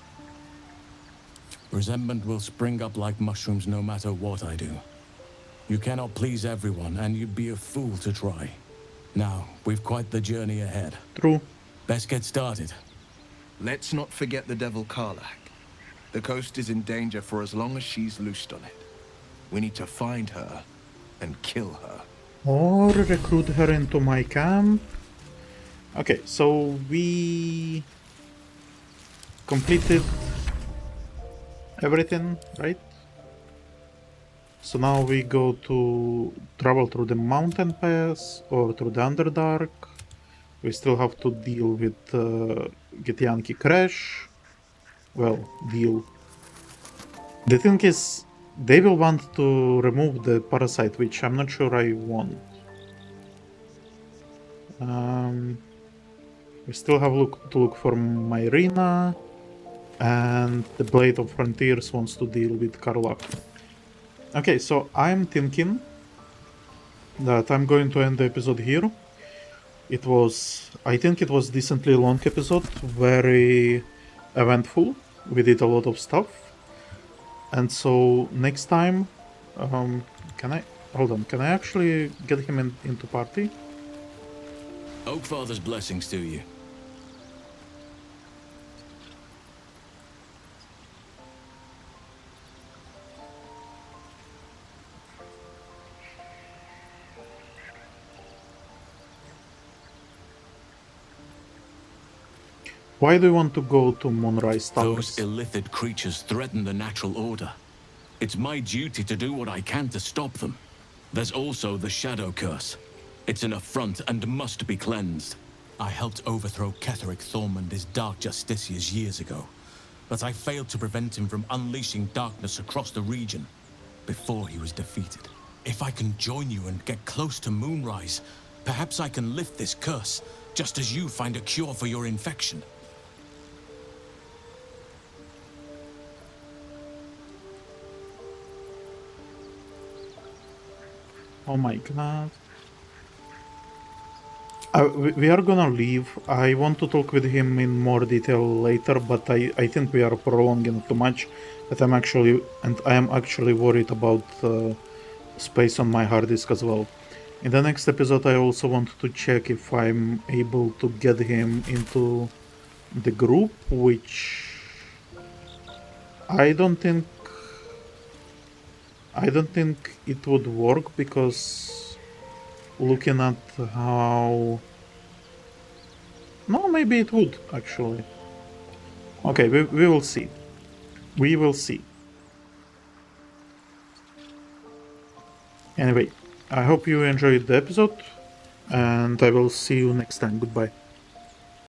Resentment will spring up like mushrooms no matter what I do. You cannot please everyone, and you'd be a fool to try. Now, we've quite the journey ahead. True. Best get started. Let's not forget the Devil Karlach. The coast is in danger for as long as she's loosed on it. We need to find her and kill her. Or recruit her into my camp. Okay, so we completed everything, right? So now we go to travel through the mountain pass or through the Underdark. We still have to deal with Githyanki Crash. Well, deal. The thing is, they will want to remove the parasite, which I'm not sure I want. We still have to look for Myrina, and the Blade of Frontiers wants to deal with Karlach. Okay, so I'm thinking that I'm going to end the episode here. I think it was decently long episode, very eventful. We did a lot of stuff. And so next time, can I actually get him into party? Oakfather's blessings to you. Why do you want to go to Moonrise Towers? Those illithid creatures threaten the natural order. It's my duty to do what I can to stop them. There's also the Shadow Curse. It's an affront and must be cleansed. I helped overthrow Ketheric Thorm and his Dark Justiciars years ago, but I failed to prevent him from unleashing darkness across the region before he was defeated. If I can join you and get close to Moonrise, perhaps I can lift this curse, just as you find a cure for your infection. Oh my god. We are gonna leave. I want to talk with him in more detail later, but I think we are prolonging too much. But I am actually worried about space on my hard disk as well. In the next episode, I also want to check if I'm able to get him into the group, which I don't think it would work, because looking at how... No, maybe it would, actually. Okay, we will see. We will see. Anyway, I hope you enjoyed the episode, and I will see you next time. Goodbye.